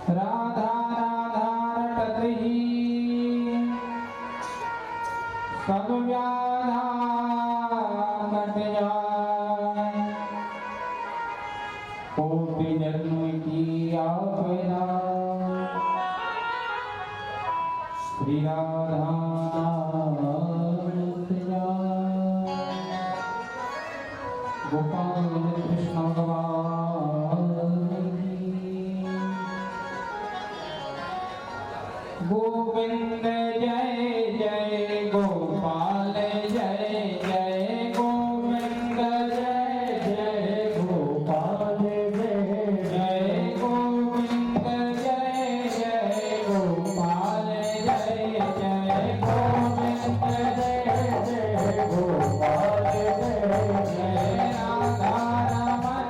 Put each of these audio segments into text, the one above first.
राधा राधा रटति सब व्याधा कट जाए। कोटि जन्म की आपदा श्री राधा रट जाए। गोपाल कृष्ण भगवान की। गोविंद जय जय गोपाल जय जय गोविंद जय जय गोपाल जय जय गोविंद जय जय गोपाल जय जय गोविंद जय जय गोपाल जय जय। राधा रमण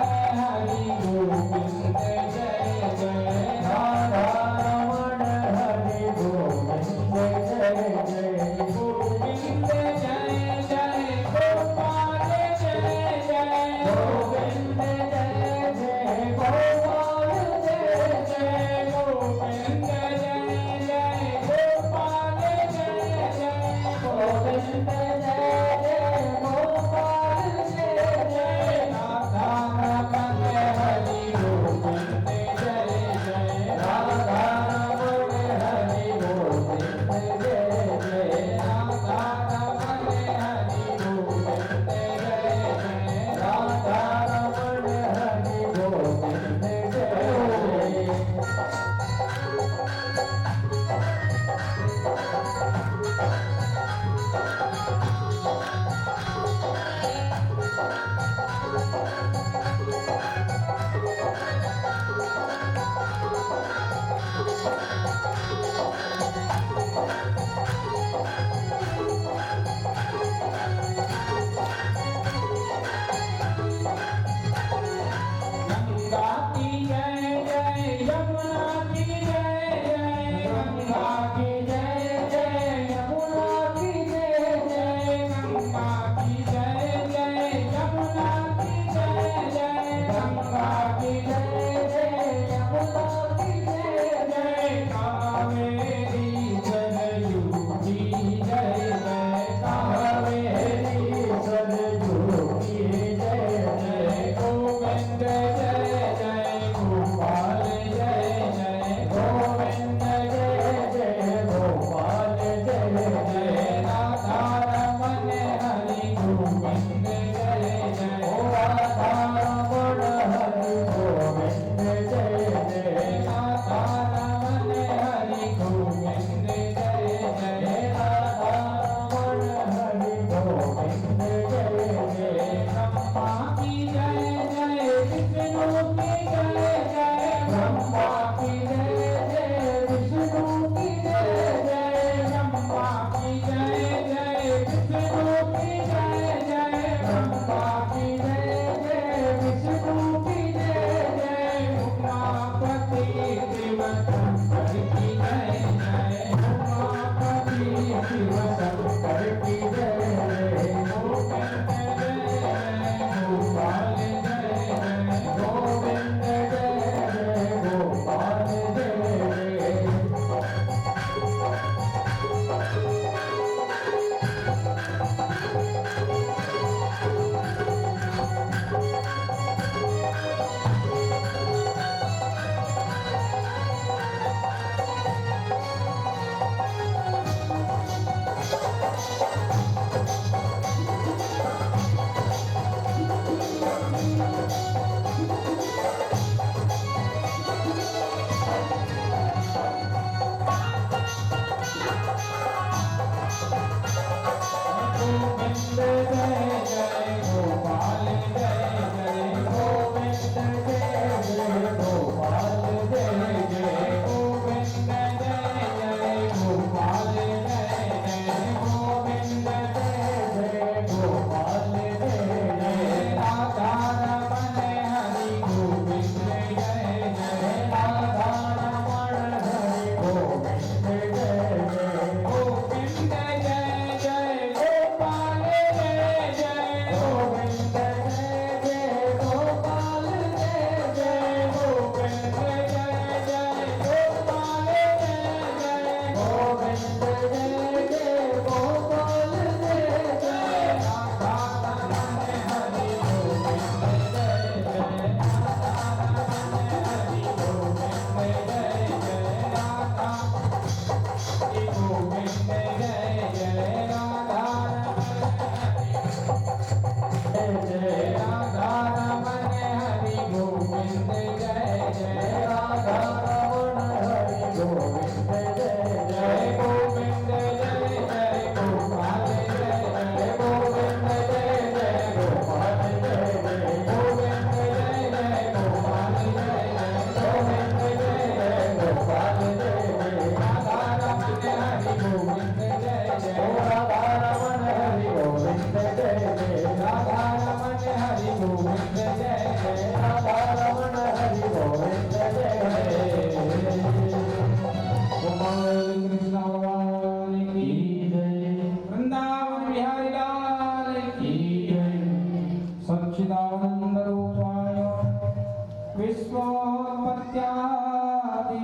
विश्वोत्पत्त्यादि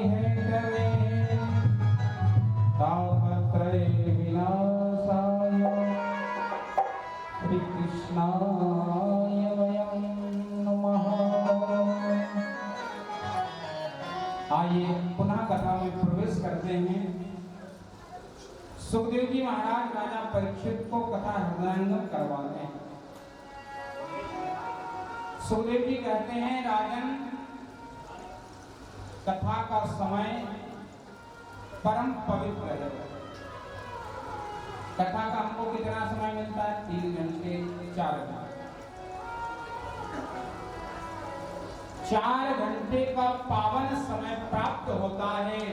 हेतवे तापत्रय विनाशाय श्री कृष्णाय वयं नमः। आइए पुनः कथा में प्रवेश करते हैं। सुखदेव जी महाराज राजा परीक्षित को कथा हृदयंगम करवाते हैं। सुखदेव जी कहते हैं, राजन, कथा का समय परम पवित्र है। कथा का हमको कितना समय मिलता है? 3 घंटे 4 घंटे। 4 घंटे का पावन समय प्राप्त होता है।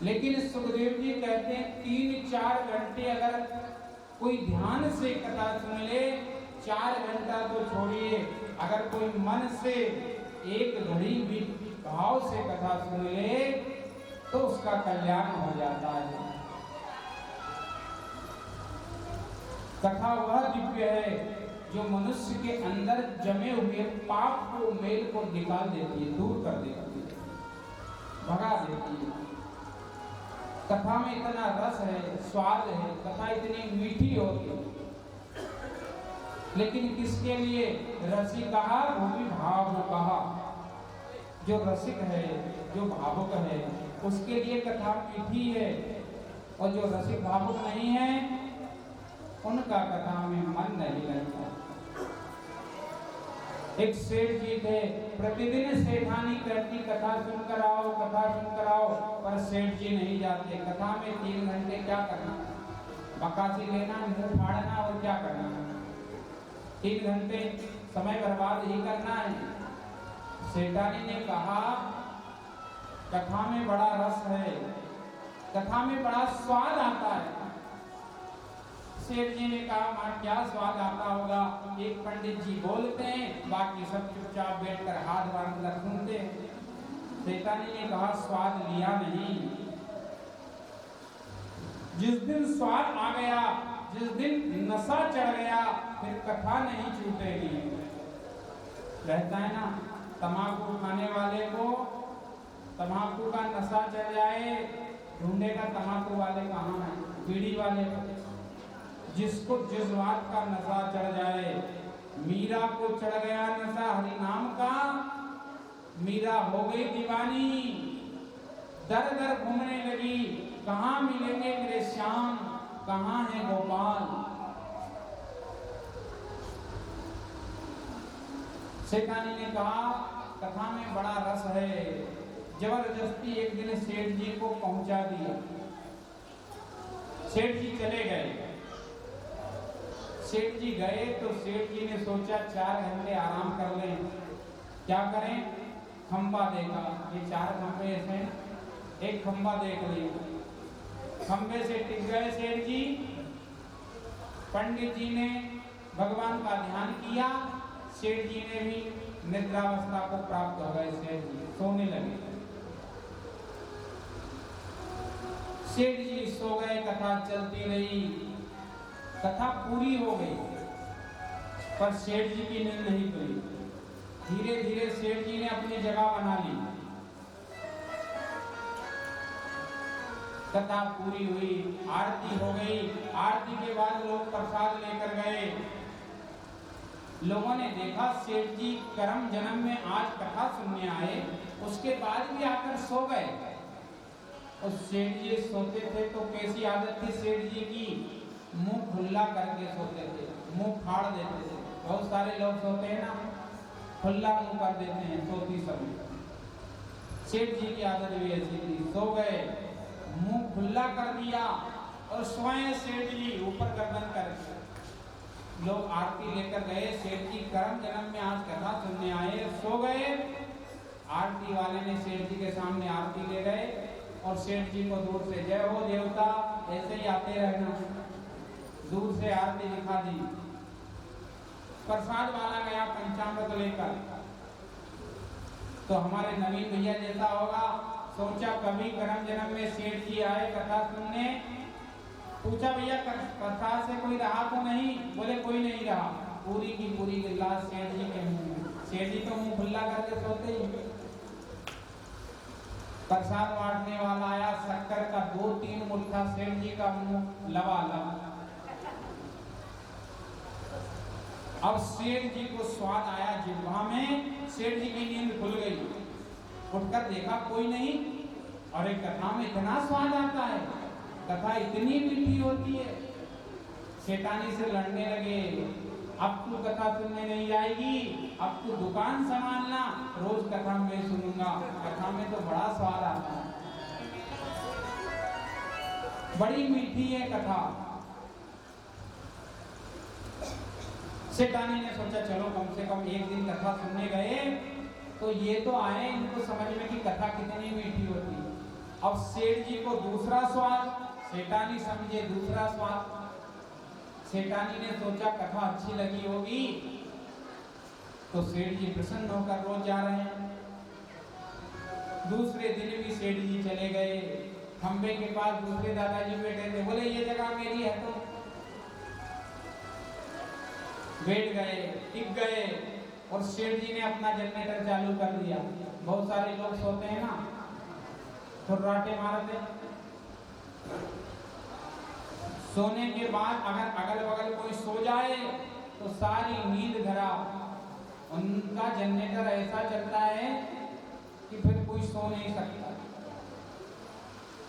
लेकिन सुखदेव जी कहते हैं 3-4 घंटे अगर कोई ध्यान से कथा सुन ले, 4 घंटा तो छोड़िए, अगर कोई मन से 1 घड़ी भी भाव से कथा सुन ले तो उसका कल्याण हो जाता है। कथा वह दिव्य है जो मनुष्य के अंदर जमे हुए पाप को, मेल को निकाल देती है, दूर कर देती है, भगा देती है। कथा में इतना रस है, स्वाद है, कथा इतनी मीठी होती है। लेकिन किसके लिए? रसिक कहा, भूमि भाव कहा। जो रसिक है, जो भावुक है, उसके लिए कथा मीठी है, और जो रसिक भावुक नहीं है उनका कथा में मन नहीं लगता। एक सेठ जी थे, प्रतिदिन सेठानी कहती कथा सुनकर आओ, कथा सुनकर आओ, पर सेठ जी नहीं जाते। कथा में 3 घंटे क्या करना? बकासी लेना, मुंह फाड़ना और क्या करना? 3 घंटे समय बर्बाद ही करना है। सेठानी ने कहा, कथा में बड़ा रस है, कथा में बड़ा स्वाद आता है। सेठ जी ने कहा, मां क्या स्वाद आता होगा? एक पंडित जी बोलते हैं, बाकी सब चुपचाप बैठकर हाथ बांधकर सुनते हैं। सेठानी ने कहा, स्वाद लिया नहीं। जिस दिन स्वाद आ गया, जिस दिन नशा चढ़ गया, फिर कथा नहीं छूटेगी। रहता है ना, तम्बाकू खाने वाले को तम्बाकू का नशा चढ़ जाए, ढूंढेगा तम्बाकू वाले कहाँ है? बीड़ी वाले को। जिसको जिस बात का नशा चढ़ जाए, मीरा को चढ़ गया नशा हरि नाम का, मीरा हो गई दीवानी, दर दर घूमने लगी, कहाँ मिलेंगे मेरे श्याम, कहाँ है गोपाल। सेठानी ने कहा, कथा में बड़ा रस है। जबरदस्ती एक दिन सेठ जी को पहुंचा दिया। सेठ जी चले गए। सेठ जी गए तो सेठ जी ने सोचा 4 घंटे आराम कर लें। क्या करें? खंबा देखा, ये 4 खंबे ऐसे, एक खंबा देख लिया। खंबे से टिक गए सेठ जी। पंडित जी ने भगवान का ध्यान किया, सेठ जी ने भी निद्रावस्था को प्राप्त हो गए। सेठ जी सोने लगे। सेठ जी सो गए, कथा चलती रही, कथा पूरी हो गई, पर सेठ जी की नींद नहीं खुली। धीरे धीरे सेठ जी ने अपनी जगह बना ली। कथा पूरी हुई, आरती हो गई। आरती के बाद लोग प्रसाद लेकर गए। लोगों ने देखा सेठ जी कर्म जन्म में आज कथा सुनने आए, उसके बाद भी आकर सो गए। और सेठ जी सोते थे तो कैसी आदत थी सेठ जी की? मुंह खुला करके सोते थे, मुंह फाड़ देते थे। बहुत सारे लोग सोते हैं ना, खुला मुंह कर देते हैं सोती समय। सेठ जी की आदत भी ऐसी थी, सो गए, मुंह खुला कर दिया और स्वयं सेठ जी ऊपर गर्दन करके। लोग आरती लेकर गए, सेठ जी कर्म जन्म में आज कथा सुनने आए, सो गए। आरती वाले ने सेठ जी के सामने आरती ले गए और सेठ जी को दूर से, जय हो देवता, ऐसे ही आते रहना। दूर से आरती दिखा दी। प्रसाद वाला गया पंचामृत लेकर, तो हमारे नवीन भैया जैसा होगा, सोचा कभी कर्म जन्म में सेठ जी आए कथा सुनने। पूछा, भैया कथा से कोई रहा तो नहीं? बोले कोई नहीं रहा। पूरी की पूरी गिलास सेठ जी के मुंह में। सेठ जी तो मुंह खुला करके सोते ही। प्रसाद बांटने वाला आया, शक्कर का 2-3 मुट्ठा, सेठ जी का मुंह लबालब। अब सेठ जी को स्वाद आया जिह्वा में, सेठ जी की नींद खुल गई। उठकर देखा कोई नहीं, अरे कथा में इतना स्वाद आता है, कथा इतनी मीठी होती है। सेठानी से लड़ने लगे, अब तू कथा सुनने नहीं आएगी, अब तू दुकान संभालना, रोज कथा में सुनूंगा, कथा में तो बड़ा स्वाद आता है, बड़ी मीठी है कथा। सेठानी ने सोचा चलो कम से कम एक दिन कथा सुनने गए तो ये तो आए, इनको समझ में कि कथा कितनी मीठी होती है। अब सेठ जी को दूसरा स्वाद, सेठानी समझे दूसरा स्वाद। सेठानी ने सोचा कथा अच्छी लगी होगी तो सेठ जी प्रसन्न होकर रोज जा रहे हैं। दूसरे दिन भी सेठ जी चले गए, खंबे के पास दूसरे दादाजी बैठे थे, बोले ये जगह मेरी है, तो बैठ गए, टिक गए और सेठ जी ने अपना जनरेटर चालू कर दिया। बहुत सारे लोग सोते हैं ना, फुर्राटे मारते, सोने के बाद अगर अगल बगल कोई सो जाए तो सारी नींद खराब। उनका जनरेटर ऐसा चलता है कि फिर कोई सो नहीं सकता।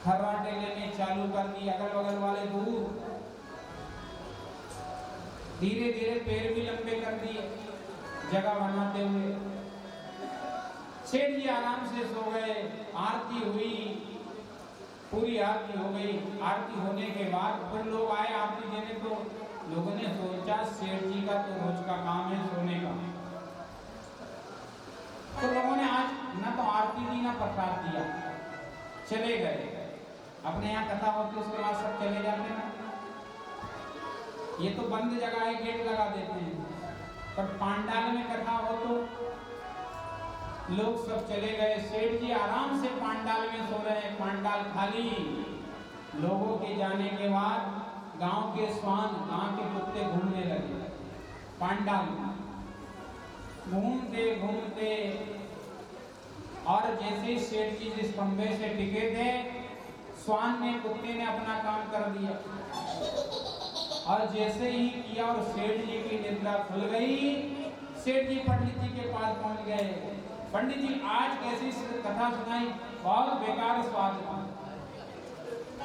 खर्राटे लेने चालू कर दी, अगल बगल वाले दूर, धीरे धीरे पैर भी लंबे कर दिए जगह बनाते हुए। सेठ जी आराम से सो गए। आरती हुई, पूरी आरती हो गई। आरती होने के बाद फिर लोग आए आरती देने, तो लोगों ने सोचा सेठ जी का तो रोज का काम है सोने का, तो लोगों ने आज न तो आरती दी न प्रसाद दिया, चले गए। अपने यहाँ कथा होती उसके बाद सब चले जाते हैं। ये तो बंद जगह है, गेट लगा देते हैं, पर पांडाल में कथा हो तो लोग सब चले गए। सेठ जी आराम से पांडाल में सो रहे हैं, पांडाल खाली। लोगों के जाने के बाद गांव के स्वान, गांव के कुत्ते घूमने लगे पांडाल में, घूमते घूमते, और जैसे ही सेठ जी जिस खंबे से टिके थे, स्वान ने, कुत्ते ने अपना काम कर दिया, और जैसे ही किया और सेठ जी की निद्रा खुल गई। सेठ जी पंडित जी के पास पहुंच गए, पंडित जी आज कैसी कथा सुनाई, बहुत बेकार स्वाद था।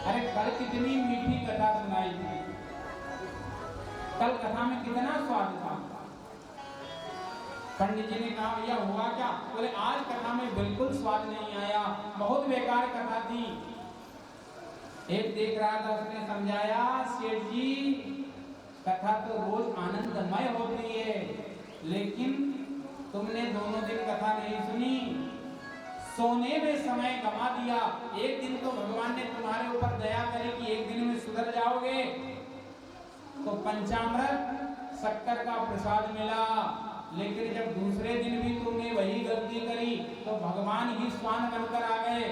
अरे कल कितनी मीठी कथा सुनाई थी, कल कथा में कितना स्वाद था। पंडित जी ने कहा भैया हुआ क्या? बोले आज कथा में बिल्कुल स्वाद नहीं आया, बहुत बेकार कथा थी। एक देख रहा था, उसने समझाया सेठ जी कथा तो रोज आनंदमय होती है, लेकिन तुमने दोनों दिन कथा नहीं सुनी, सोने में समय गवा दिया। एक दिन तो भगवान ने तुम्हारे ऊपर दया करी कि एक दिन में सुधर जाओगे, तो पंचामृत शक्कर का प्रसाद मिला, लेकिन जब दूसरे दिन भी तुमने वही गलती करी तो भगवान ही स्वान बनकर आ गए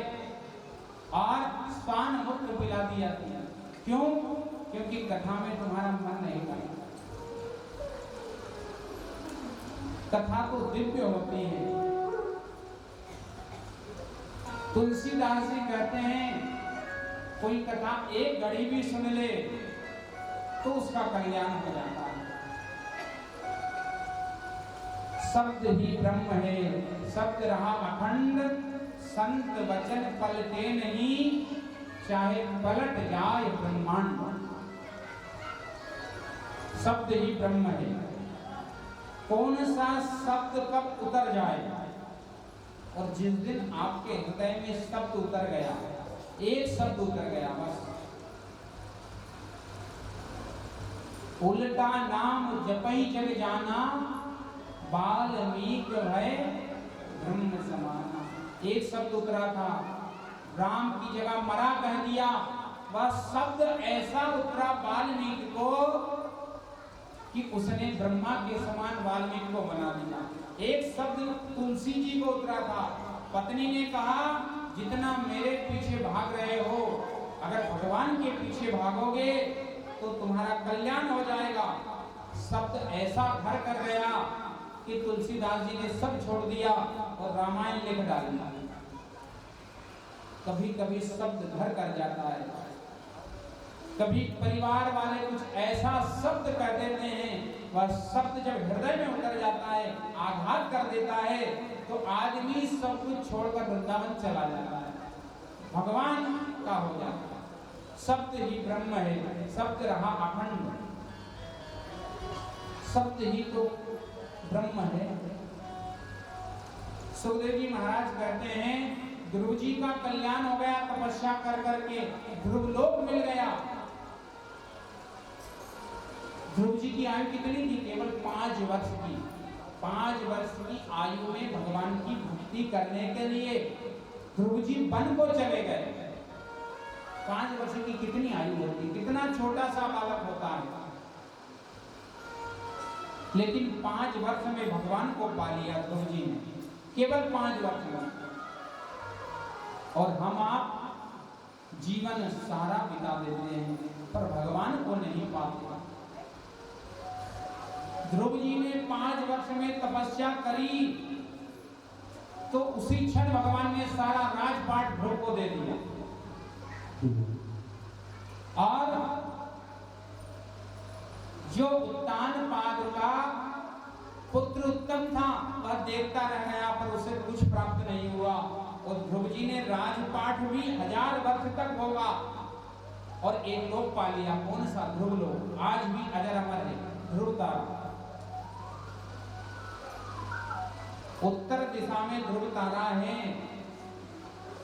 और स्वान मुक्त पिला दिया। क्यों? क्योंकि कथा में तुम्हारा मन नहीं लगा। कथा तो दिव्य होती है। तुलसीदास जी कहते हैं कोई कथा एक घड़ी भी सुन ले तो उसका कल्याण हो जाता है। शब्द ही ब्रह्म है, शब्द रहा अखंड, संत वचन पलटे नहीं, चाहे पलट जाए ब्रह्मांड। शब्द ही ब्रह्म है। कौन सा शब्द कब उतर जाए, और जिस दिन आपके हृदय में शब्द उतर गया, एक शब्द उतर गया बस, उल्टा नाम जपई जग जाना, वाल्मीकि भय ब्रह्म समाना। एक शब्द उतरा था, राम की जगह मरा कह दिया, वह शब्द ऐसा उतरा वाल्मीकि को कि उसने ब्रह्मा के समान वाल्मीकि को बना दिया। एक शब्द तुलसी जी को उतरा था, पत्नी ने कहा जितना मेरे पीछे भाग रहे हो, अगर भगवान के पीछे भागोगे तो तुम्हारा कल्याण हो जाएगा। शब्द ऐसा घर कर गया कि तुलसीदास जी ने सब छोड़ दिया और रामायण लिख डाला। कभी कभी शब्द घर कर जाता है, कभी परिवार वाले कुछ ऐसा शब्द कह देते हैं, वह शब्द जब हृदय में उतर जाता है, आघात कर देता है, तो आदमी सब कुछ छोड़कर वृंदावन चला जाता है, भगवान का हो जाता है। शब्द ही ब्रह्म है, शब्द रहा अखंड, शब्द ही तो ब्रह्म है। सुखदेव जी महाराज कहते हैं, ध्रुव जी का कल्याण हो गया तपस्या कर करके, ध्रुवलोक मिल गया। ध्रुव जी की आयु कितनी थी? केवल 5 वर्ष की। 5 वर्ष की आयु में भगवान की भक्ति करने के लिए ध्रुव जी वन को चले गए। 5 वर्ष की कितनी आयु होती, कितना छोटा सा बालक होता है, लेकिन 5 वर्ष में भगवान को पा लिया ध्रुव जी ने, केवल 5 वर्ष में। और हम आप जीवन सारा बिता देते हैं पर भगवान को नहीं पाते। ध्रुव जी ने 5 वर्ष में तपस्या करी तो उसी क्षण भगवान ने सारा राजपाट ध्रुव को दे दिया। और जो उत्तान पाद का पुत्र उत्तम था वह देखता रह गया पर उसे कुछ प्राप्त नहीं हुआ। और ध्रुव जी ने राजपाट भी 1000 वर्ष तक होगा और एक लोक पा लिया। कौन सा? ध्रुव लोक, आज भी अजर अमर है, ध्रुव तारा। उत्तर दिशा में ध्रुव तारा है।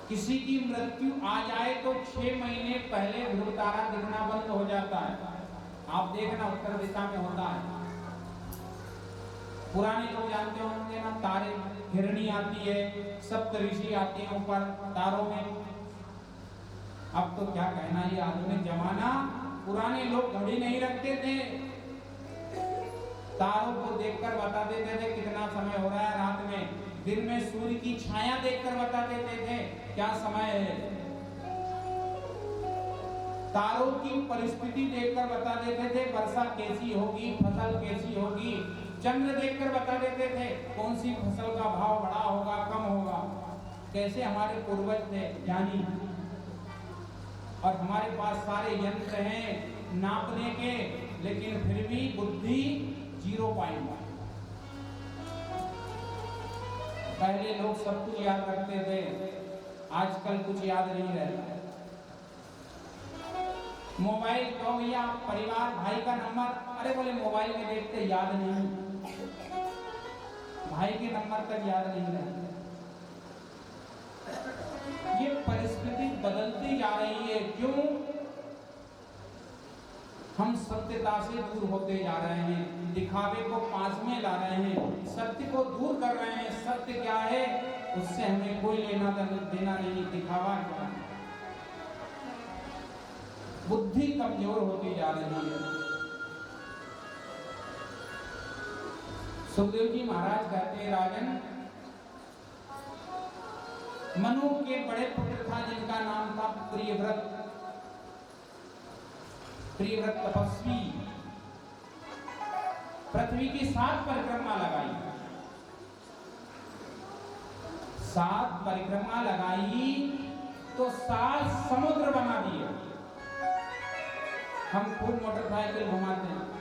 किसी की मृत्यु आ जाए तो 6 महीने पहले ध्रुव तारा दिखना बंद हो जाता है। आप देखना उत्तर दिशा में होता है। पुराने लोग जानते होंगे ना, तारे, हिरणी आती है, सप्तऋषि आती है ऊपर तारों में। अब तो क्या कहना, ये आधुनिक जमाना। पुराने लोग घड़ी नहीं रखते थे, तारों को देखकर बता देते थे कितना समय हो रहा है रात में। दिन में सूर्य की छाया देखकर बता देते थे क्या समय है। तारों की परिस्थिति देखकर बता देते थे वर्षा कैसी होगी, फसल कैसी होगी। चंद्र देखकर बता देते थे कौन सी फसल का भाव बढ़ा होगा, कम होगा। कैसे हमारे पूर्वज थे ज्ञानी, और हमारे पास सारे यंत्र हैं नापने के, लेकिन फिर भी बुद्धि 0 पॉइंट। पहले लोग सब कुछ याद रखते थे, आजकल कुछ याद नहीं रहता। मोबाइल तो भैया परिवार, भाई का नंबर, अरे बोले मोबाइल में देखते याद नहीं, भाई के नंबर तक याद नहीं रहता। ये परिस्थिति बदलती जा रही है। क्यों? हम सत्यता से दूर होते जा रहे हैं, दिखावे को पास में ला रहे हैं, सत्य को दूर कर रहे हैं। सत्य क्या है उससे हमें कोई लेना देना नहीं, दिखावा क्या। बुद्धि कमजोर होती जा रही है। सुखदेव जी महाराज कहते हैं, राजन, मनु के बड़े पुत्र था जिनका नाम था प्रियव्रत। प्रियव्रत तपस्वी, पृथ्वी की 7 परिक्रमा लगाई। 7 परिक्रमा लगाई तो 7 समुद्र बना दिए। हम खूब मोटरसाइकिल घुमाते हैं।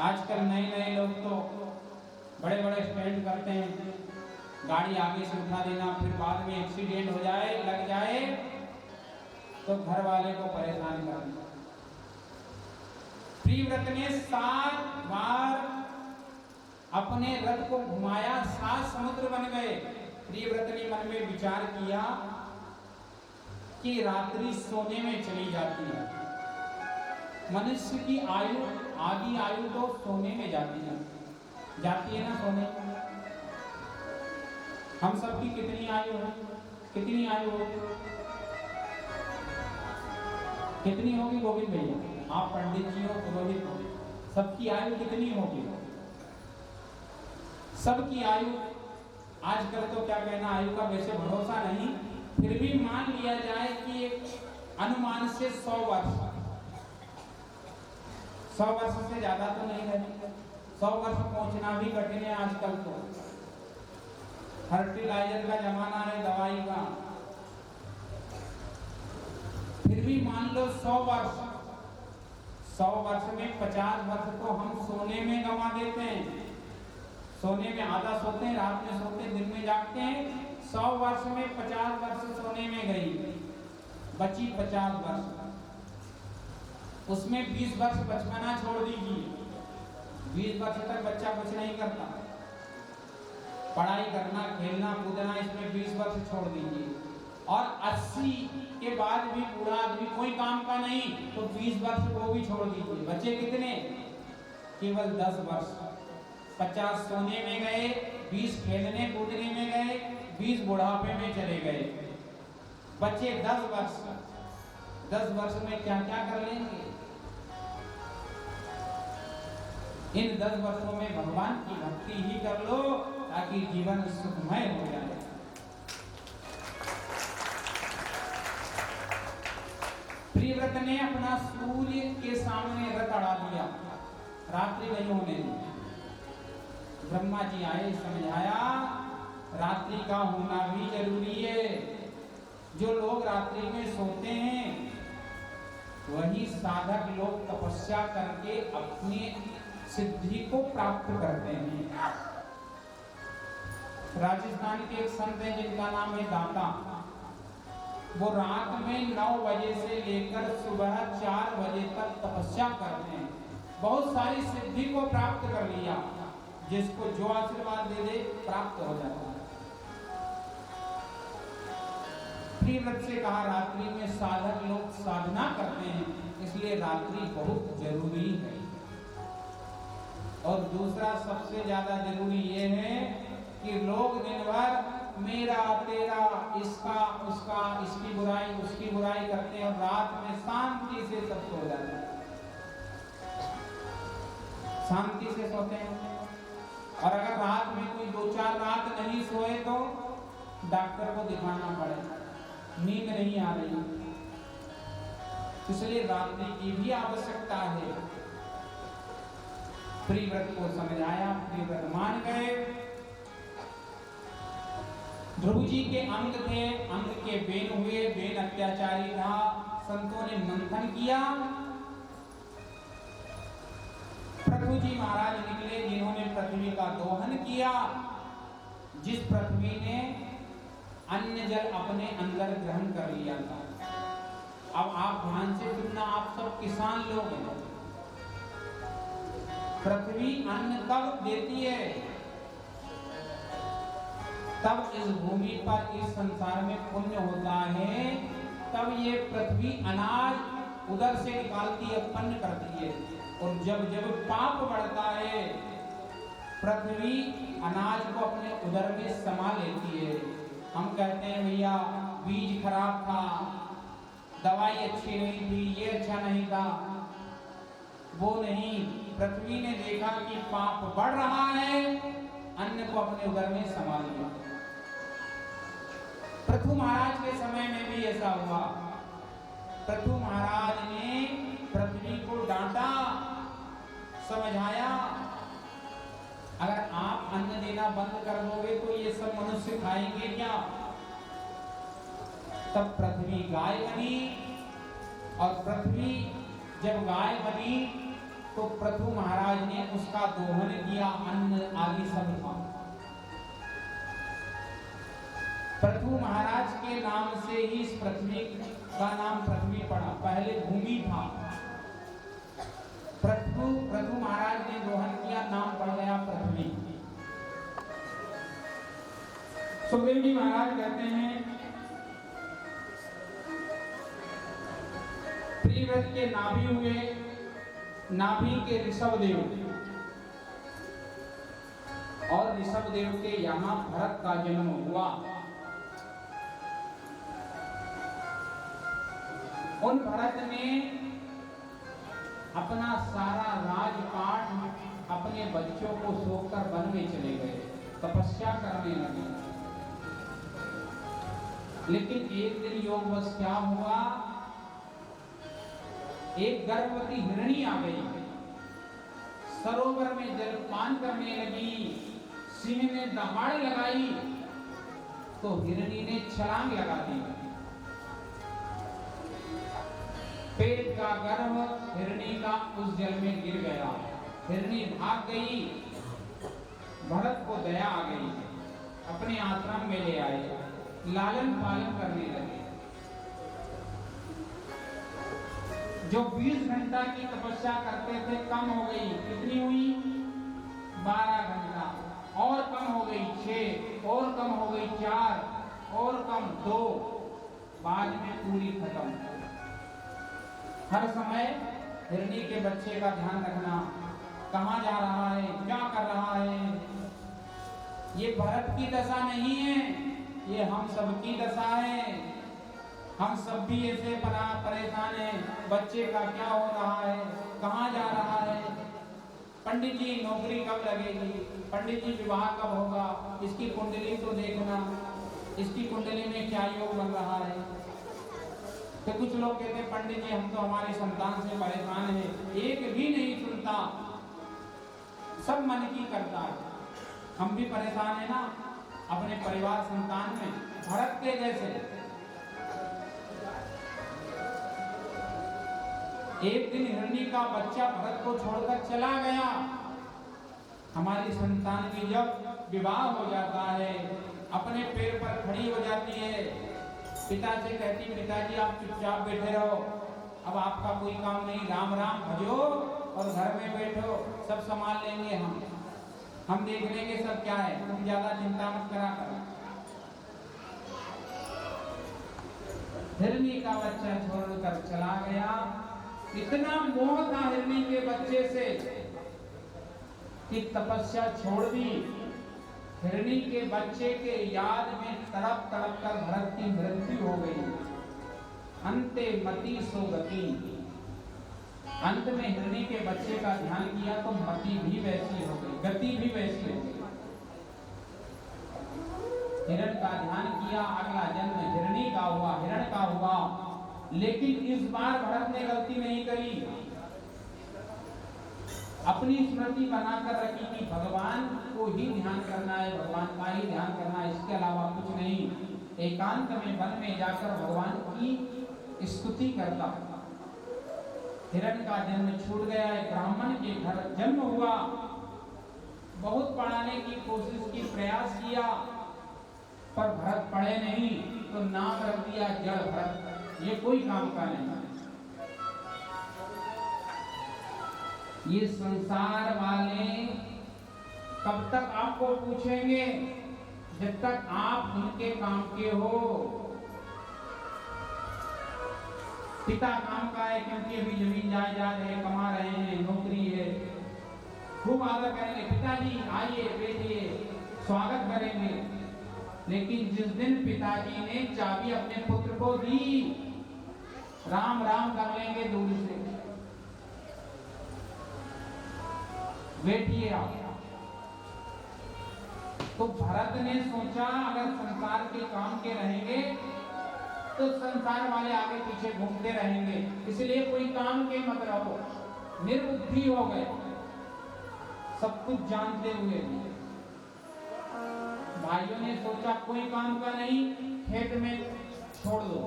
आजकल नए लोग तो बड़े बड़े स्टैंड करते हैं, गाड़ी आगे से उठा देना, फिर बाद में एक्सीडेंट हो जाए, लग जाए तो घर वाले को परेशान करना। प्रियव्रत ने 7 बार अपने रथ को घुमाया, 7 समुद्र बन गए। प्रियव्रत ने मन में विचार किया कि रात्रि सोने में चली जाती है। मनुष्य की आयु, आधी आयु तो सोने में जाती है ना सोने। हम सबकी कितनी आयु है? कितनी आयु होगी? कितनी होगी गोविंद भैया? आप पंडित जी हो, पुरोहित हो, सबकी आयु कितनी होगी? सबकी आयु, आजकल तो क्या कहना, आयु का वैसे भरोसा नहीं, फिर भी मान लिया जाए कि एक अनुमान से 100 वर्ष, 100 वर्ष से ज्यादा तो नहीं रहती, 100 वर्ष पहुंचना भी कठिन है आजकल तो। फर्टिलाइजर का जमाना है, दवाई का। फिर भी मान लो 100 वर्ष, 100 वर्ष में 50 वर्ष तो हम सोने में गंवा देते हैं। सोने में आधा सोते हैं, रात में सोते हैं, दिन में जागते हैं। 100 वर्ष में 50 वर्ष सोने में गई, बची 50 वर्ष। उसमें 20 वर्ष बचपना छोड़ दीजिए। 20 वर्ष तक बच्चा कुछ नहीं करता, पढ़ाई करना, खेलना कूदना, इसमें 20 वर्ष छोड़ दीजिए। और 80 के बाद भी बूढ़ा आदमी कोई काम का नहीं, तो 20 वर्ष वो भी छोड़ दीजिए। बचे कितने? केवल 10 वर्ष। 50 सोने में गए, 20 खेलने कूदने में गए, 20 बुढ़ापे में चले गए, बचे 10 वर्ष। 10 वर्ष में क्या क्या कर लेंगे? इन 10 वर्षों में भगवान की भक्ति ही कर लो, ताकि जीवन सुखमय हो जाए। प्रियव्रत ने अपना सूर्य के सामने रथ अड़ा दिया, रात्रि नहीं होने दी। ब्रह्मा जी आए, समझाया रात्रि का होना भी जरूरी है। जो लोग रात्रि में सोते हैं वही साधक लोग तपस्या करके अपनी सिद्धि को प्राप्त करते हैं। राजस्थान के एक संत हैं जिनका नाम है दाता। वो रात में 9 बजे से लेकर सुबह 4 बजे तक तपस्या करते हैं। बहुत सारी सिद्धि को प्राप्त कर लिया। जिसको जो आशीर्वाद दे दे प्राप्त हो जाता है। प्रियव्रत से कहा रात्रि में साधक लोग साधना करते हैं, इसलिए रात्रि बहुत जरूरी है। और दूसरा सबसे ज्यादा जरूरी ये है कि लोग दिन भर मेरा तेरा, इसका उसका, इसकी बुराई उसकी बुराई करते हैं और रात में शांति से सब सो जाते हैं, शांति से सोते हैं। और अगर रात में कोई 2-4 रात नहीं सोए तो डॉक्टर को दिखाना पड़ेगा, नींद नहीं आ रही। इसलिए रात्रि की भी आवश्यकता है। प्रियव्रत को समझाया, प्रियव्रत मान गए। ध्रुव जी के अंग थे, अंग के बेन हुए, बेन अत्याचारी था। संतों ने मंथन किया। पृथु जी महाराज निकले जिन्होंने पृथ्वी का दोहन किया। जिस पृथ्वी ने अन्न जल अपने अंदर ग्रहण कर लिया था। अब आप ध्यान से सुनना, आप सब किसान लोग हैं। पृथ्वी अन्न कब देती है? तब इस भूमि पर, इस संसार में पुण्य होता है, तब ये पृथ्वी अनाज उधर से निकालती है, उत्पन्न करती है। और जब जब पाप बढ़ता है, पृथ्वी अनाज को अपने उदर में समा लेती है। हम कहते हैं भैया बीज खराब था, दवाई अच्छी नहीं थी, ये अच्छा नहीं था। वो नहीं, पृथ्वी ने देखा कि पाप बढ़ रहा है, अन्न को अपने उदर में समा लिया। पृथु महाराज के समय में भी ऐसा हुआ। पृथु महाराज ने पृथ्वी को डांटा, समझाया, अगर आप अन्न देना बंद कर दोगे तो ये सब मनुष्य खाएंगे क्या? तब पृथ्वी गाय बनी। और पृथ्वी जब गाय बनी तो पृथु महाराज ने उसका दोहन किया, अन्न आदि सब था। पृथु महाराज के नाम से ही इस पृथ्वी का नाम पृथ्वी पड़ा, पहले भूमि था। पृथु महाराज ने दोहन किया, नाम पड़ गया पृथ्वी। सुखदेव जी महाराज कहते हैं प्रियव्रत के नाभि हुए, नाभि के ऋषभदेव, और ऋषभदेव के यहाँ भरत का जन्म हुआ। उन भरत ने अपना सारा राजपाट अपने बच्चों को सोकर वन में चले गए, तपस्या करने लगे। लेकिन एक दिन योगवश क्या हुआ, एक गर्भवती हिरणी आ गई। सरोवर में जलपान करने लगी। सिंह ने दहाड़ लगाई तो हिरनी ने छलांग लगा दी। पेट का गर्भ हिरनी का उस जल में गिर गया। हिरनी भाग गई। भरत को दया आ गई, अपने आश्रम में ले आए, लालन पालन करने लगे। जो 20 घंटा की तपस्या करते थे कम हो गई। कितनी हुई? 12 घंटा। और कम हो गई 6, और कम हो गई 4, और कम 2, बाद में पूरी खत्म। हर समय हिरनी के बच्चे का ध्यान रखना, कहाँ जा रहा है, क्या कर रहा है। ये भरत की दशा नहीं है, ये हम सबकी दशा है। हम सब भी ऐसे परेशान हैं, बच्चे का क्या हो रहा है, कहाँ जा रहा है। पंडित जी नौकरी कब लगेगी, पंडित जी विवाह कब होगा, इसकी कुंडली तो देखना, इसकी कुंडली में क्या योग बन रहा है। तो कुछ लोग कहते हैं पंडित जी हम तो हमारी संतान से परेशान हैं, एक भी नहीं सुनता, सब मन की करता है। हम भी परेशान है ना अपने परिवार संतान में, भरत के जैसे। एक दिन हिरनी का बच्चा भरत को छोड़कर चला गया। हमारी संतान की जब विवाह हो जाता है, अपने पैर पर खड़ी हो जाती है, पिता से कहती पिताजी आप चुपचाप बैठे रहो, अब आपका कोई काम नहीं, राम राम भजो और घर में बैठो, सब संभाल लेंगे हम देख लेंगे सब क्या है, तुम ज्यादा चिंता मत करा करो। हिरनी का बच्चा छोड़कर चला गया। इतना मोह था हिरनी के बच्चे से कि तपस्या छोड़ दी। हिरनी के बच्चे के याद में तड़प तड़प कर भरत की मृत्यु हो गई। अंते मति सो गति। अंत में हिरनी के बच्चे का ध्यान किया तो मति भी वैसी हो गई, गति भी वैसी हो गई। हिरण का ध्यान किया, अगला जन्म हिरनी का हुआ, हिरण का हुआ। लेकिन इस बार भरत ने गलती नहीं करी। अपनी स्मृति बनाकर रखी कि भगवान को ही ध्यान करना है, भगवान का ही ध्यान करना है, इसके अलावा कुछ नहीं। एकांत में वन में जाकर भगवान की स्तुति करता। हिरण का जन्म छूट गया, एक ब्राह्मण के घर जन्म हुआ। बहुत पढ़ाने की कोशिश की, प्रयास किया, पर भरत पढ़े नहीं तो नाम रख दिया जड़ भरत। ये कोई काम का नहीं। ये संसार वाले कब तक आपको पूछेंगे, जब तक आप उनके काम के हो। पिता काम का है क्योंकि अभी जमीन जायदाद है, कमा रहे हैं, नौकरी है, खूब आदर करेंगे, पिताजी आइए बैठिए, स्वागत करेंगे। लेकिन जिस दिन पिताजी ने चाबी अपने पुत्र को दी, राम राम कर लेंगे दूर से, बैठिए आप। तो भरत ने सोचा अगर संसार के काम के रहेंगे तो संसार वाले आगे पीछे घूमते रहेंगे, इसलिए कोई काम के मत रहो। निर्बुद्धि हो गए, सब कुछ जानते हुए भी। भाइयों ने सोचा कोई काम का नहीं, खेत में छोड़ दो,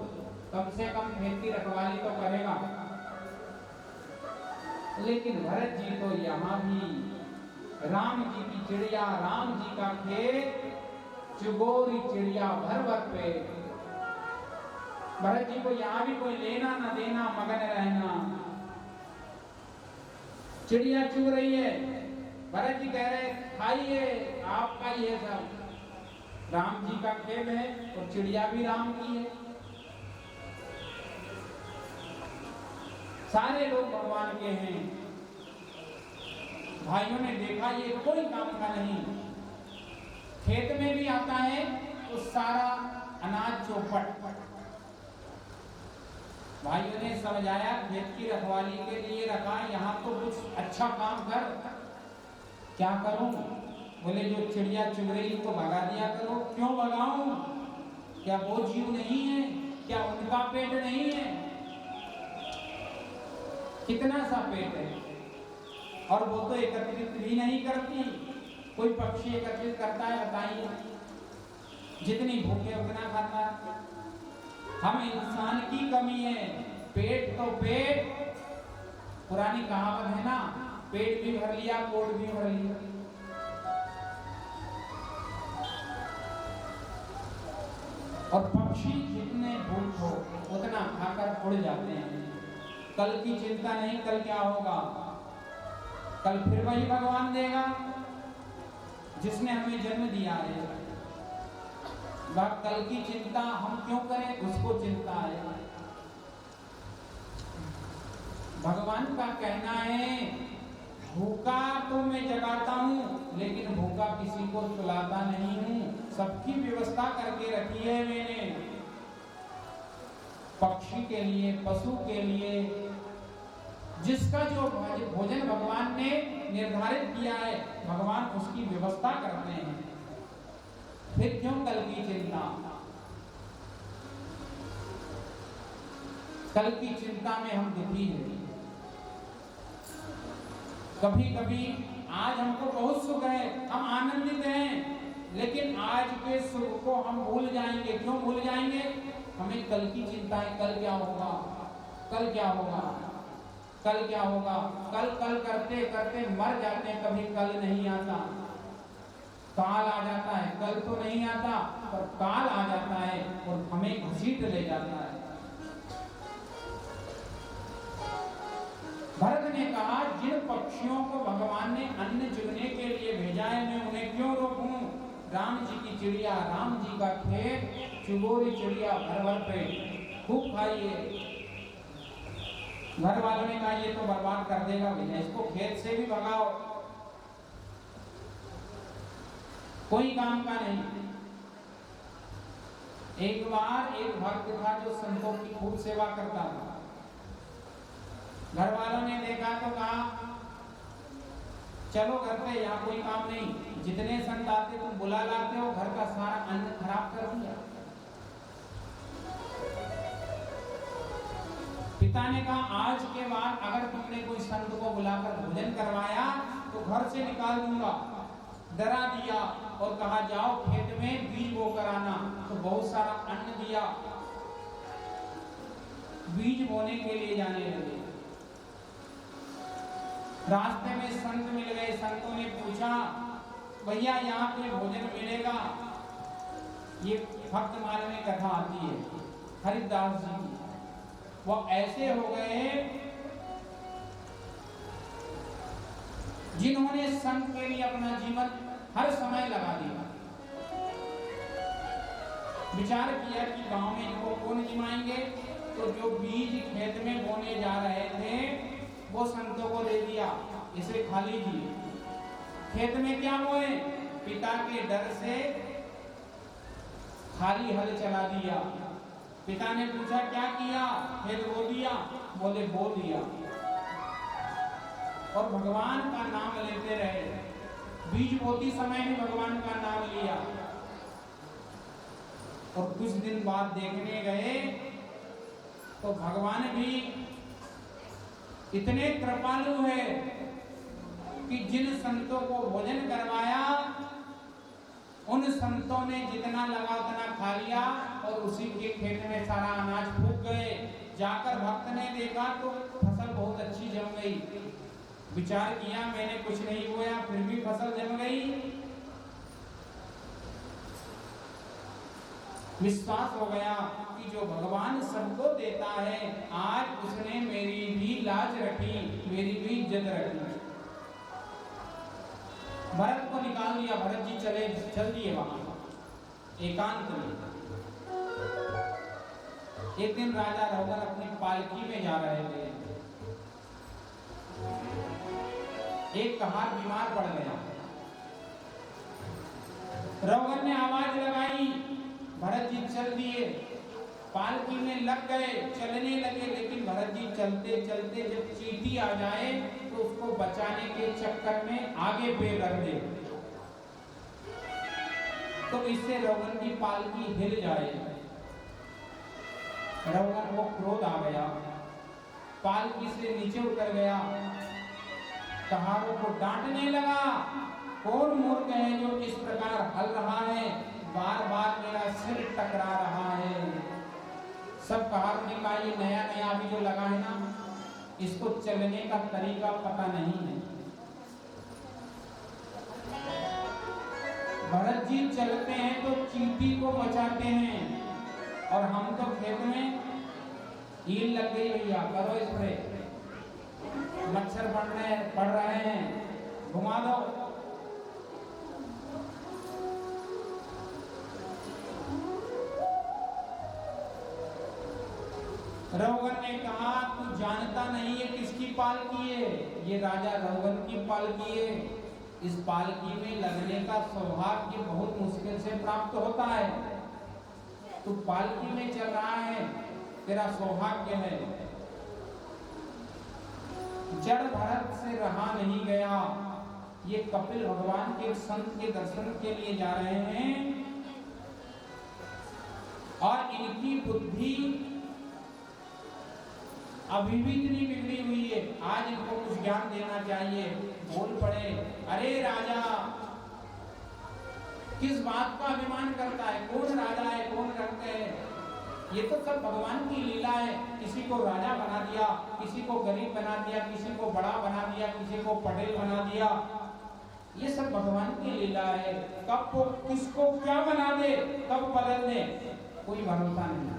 कम से कम खेत की रखवाली तो करेगा। लेकिन भरत जी तो यहाँ भी राम जी की चिड़िया, राम जी का खेत, चुगोरी चिड़िया भर भर पे। भरत जी को यहाँ भी कोई लेना न देना, मगन रहना। चिड़िया चुग रही है, भरत जी कह रहे खाइए, आपका ये सब। राम जी का खेत है और चिड़िया भी राम की है। सारे लोग भगवान के हैं। भाइयों ने देखा ये कोई काम का नहीं। खेत में भी आता है तो सारा अनाज चौपट। भाइयों ने समझाया खेत की रखवाली के लिए रखा, यहाँ तो कुछ अच्छा काम कर। क्या करूं? बोले जो चिड़िया चुग रही को भगा दिया करो। क्यों भगाऊं? क्या वो जीव नहीं है? क्या उनका पेट नहीं है? कितना सा पेट है? और वो तो एकत्रित भी नहीं करती। कोई पक्षी एकत्रित करता है बताइए? जितनी भूखे उतना खाता है। हम इंसान की कमी है। पेट तो पेट, पुरानी कहावत है ना, पेट भी भर लिया कोट भी भर लिया। और पक्षी जितने भूख हो उतना खाकर उड़ जाते हैं। कल की चिंता नहीं, कल क्या होगा। कल फिर वही भगवान देगा जिसने हमें जन्म दिया है। वह कल की चिंता हम क्यों करें, उसको चिंता है। भगवान का कहना है भूखा तो मैं जगाता हूं लेकिन भूखा किसी को सुलाता नहीं हूं। सबकी व्यवस्था करके रखी है मैंने। पक्षी के लिए, पशु के लिए, जिसका जो भोजन भगवान ने निर्धारित किया है, भगवान उसकी व्यवस्था करते हैं। फिर क्यों कल की चिंता? कल की चिंता में हम दुखी हैं। कभी कभी आज हमको बहुत सुख है, हम आनंदित हैं, लेकिन आज के सुख को हम भूल जाएंगे। क्यों भूल जाएंगे? हमें कल की चिंता है। कल क्या होगा, कल क्या होगा, कल क्या होगा। कल कल करते करते मर जाते हैं। कभी कल नहीं आता, काल आ जाता है। कल तो नहीं आता पर काल आ जाता है और हमें घसीट ले जाता है। भरत ने कहा जिन पक्षियों को भगवान ने अन्न चुगने के लिए भेजा है मैं उन्हें क्यों रोकूं। राम जी की चिड़िया, राम जी का खेत, चुगोरी चिड़िया भर भर पेट खूब खाइए। घर वालों ने कहा ये तो बर्बाद कर देगा भैया, इसको खेत से भी भगाओ, कोई काम का नहीं। एक बार एक भक्त था जो संतों की खूब सेवा करता था। घर वालों ने देखा तो कहा चलो घर पे, यहाँ कोई काम नहीं, जितने संत आते तुम बुला लाते हो, घर का सारा अन्न खराब कर दिया। पिता ने कहा आज के बाद अगर तुमने कोई संत को बुलाकर भोजन करवाया तो घर से निकाल दूंगा। डरा दिया और कहा जाओ खेत में बीज बो कर आना। तो बहुत सारा अन्न दिया, बीज बोने के लिए जाने लगे। रास्ते में संत मिल गए। संतों ने पूछा भैया यहाँ पे भोजन मिलेगा? ये भक्त माल में कथा आती है हरिदास जी की। वो ऐसे हो गए जिन्होंने संत के लिए अपना जीवन हर समय लगा दिया। विचार किया कि गांव में इनको कौन जिमाएंगे, तो जो बीज खेत में बोने जा रहे थे वो संतों को दे दिया, इसे खा लीजिए। खेत में क्या बोए? पिता के डर से खाली हल चला दिया। पिता ने पूछा क्या किया? खेत बो दिया। बोले बो दिया। और भगवान का नाम लेते रहे। बीज बोती समय भी भगवान का नाम लिया। और कुछ दिन बाद देखने गए तो भगवान भी इतने कृपालु है कि जिन संतों को भोजन करवाया उन संतों ने जितना लगा उतना खा लिया और उसी के खेत में सारा अनाज फूक गए। जाकर भक्त ने देखा तो फसल बहुत अच्छी जम गई। विचार किया मैंने कुछ नहीं बोया फिर भी फसल जम गई। विश्वास हो गया कि जो भगवान सबको देता है, आज उसने मेरी भी लाज रखी, मेरी भी इज्जत रखी। भरत को निकाल दिया। भरत जी चल दिए वहां एकांत में। एक दिन राजा रघुवर अपनी पालकी में जा रहे थे। एक कहार बीमार पड़ गया। रघुवर ने आवाज लगाई, भरत जी चल दिए, पालकी में लग गए, चलने लगे। लेकिन भरत जी चलते चलते जब चींटी आ जाए तो उसको बचाने के चक्कर में आगे पैर रख दे तो इससे रघुवर की पालकी हिल जाए। रघुवर को क्रोध आ गया, पालकी से नीचे उतर गया कहारों को डांटने लगा, कौन मूर्ख है जो इस प्रकार हल रहा है, बार बार मेरा सिर टकरा रहा है। सब कहारों ने कहा ये नया नया अभी जो लगा है ना, इसको चलने का तरीका पता नहीं है। भरत जी चलते हैं तो चींटी को बचाते हैं, और हम तो खेत में ईल लग गई भैया, करो स्प्रे, मच्छर पड़ रहे हैं, घुमा दो। रघुवन ने कहा तू जानता नहीं है किसकी पालकी है, ये राजा रघुवन की पालकी है। इस पालकी में लगने का सौभाग्य बहुत मुश्किल से प्राप्त होता है। तू पालकी में चल रहा है, तेरा सौभाग्य है। जड़ भरत से रहा नहीं गया। ये कपिल भगवान के संत के दर्शन के लिए जा रहे हैं, और इनकी बुद्धि अभी भी इतनी बिगड़ी हुई है, आज इनको कुछ ज्ञान देना चाहिए। बोल पड़े, अरे राजा किस बात का अभिमान करता है, कौन राजा है कौन रक्त है, ये तो सब भगवान की लीला है। किसी को राजा बना दिया, किसी को गरीब बना दिया, किसी को बड़ा बना दिया, किसी को पटेल बना दिया, ये सब भगवान की लीला है। कब वो किसको क्या बना दे, कब बदल दे, कोई भरोसा नहीं।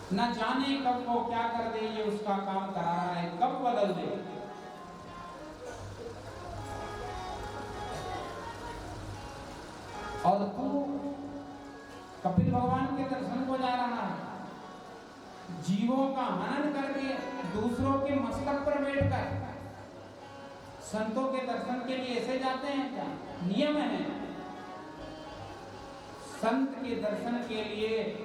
न जाने कब वो क्या कर दे, ये उसका काम करा रहा है, कब बदल दे। और तू कपिल भगवान के दर्शन को जा रहा है, जीवों का हनन करके दूसरों के मस्तक पर बैठकर। संतों के दर्शन के लिए ऐसे जाते हैं क्या? नियम है, संत के दर्शन के लिए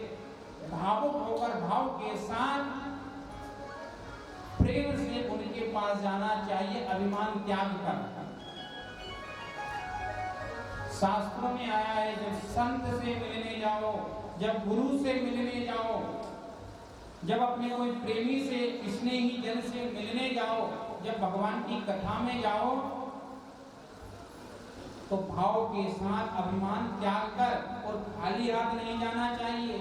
भावुक होकर भाव के साथ प्रेम से उनके पास जाना चाहिए, अभिमान त्याग कर। शास्त्रों में आया है जब संत से मिलने जाओ, जब गुरु से मिलने जाओ, जब अपने कोई प्रेमी से स्नेही जन से मिलने जाओ, जब भगवान की कथा में जाओ, तो भाव के साथ अभिमान त्याग कर और खाली हाथ नहीं जाना चाहिए,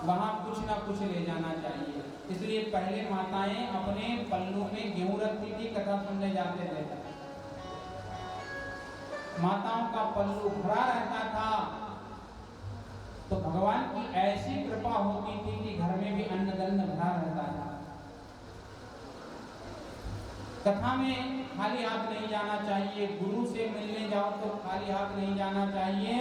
वहां कुछ ना कुछ ले जाना चाहिए। इसलिए पहले माताएं अपने पल्लू में गेहूं रखती थी, कथा सुनने जाते थे। माताओं का पल्लू भरा रहता था, तो भगवान की ऐसी कृपा होती थी कि घर में भी अन्नदन्न भरा रहता था। कथा में खाली हाथ नहीं जाना चाहिए, गुरु से मिलने जाओ तो खाली हाथ नहीं जाना चाहिए,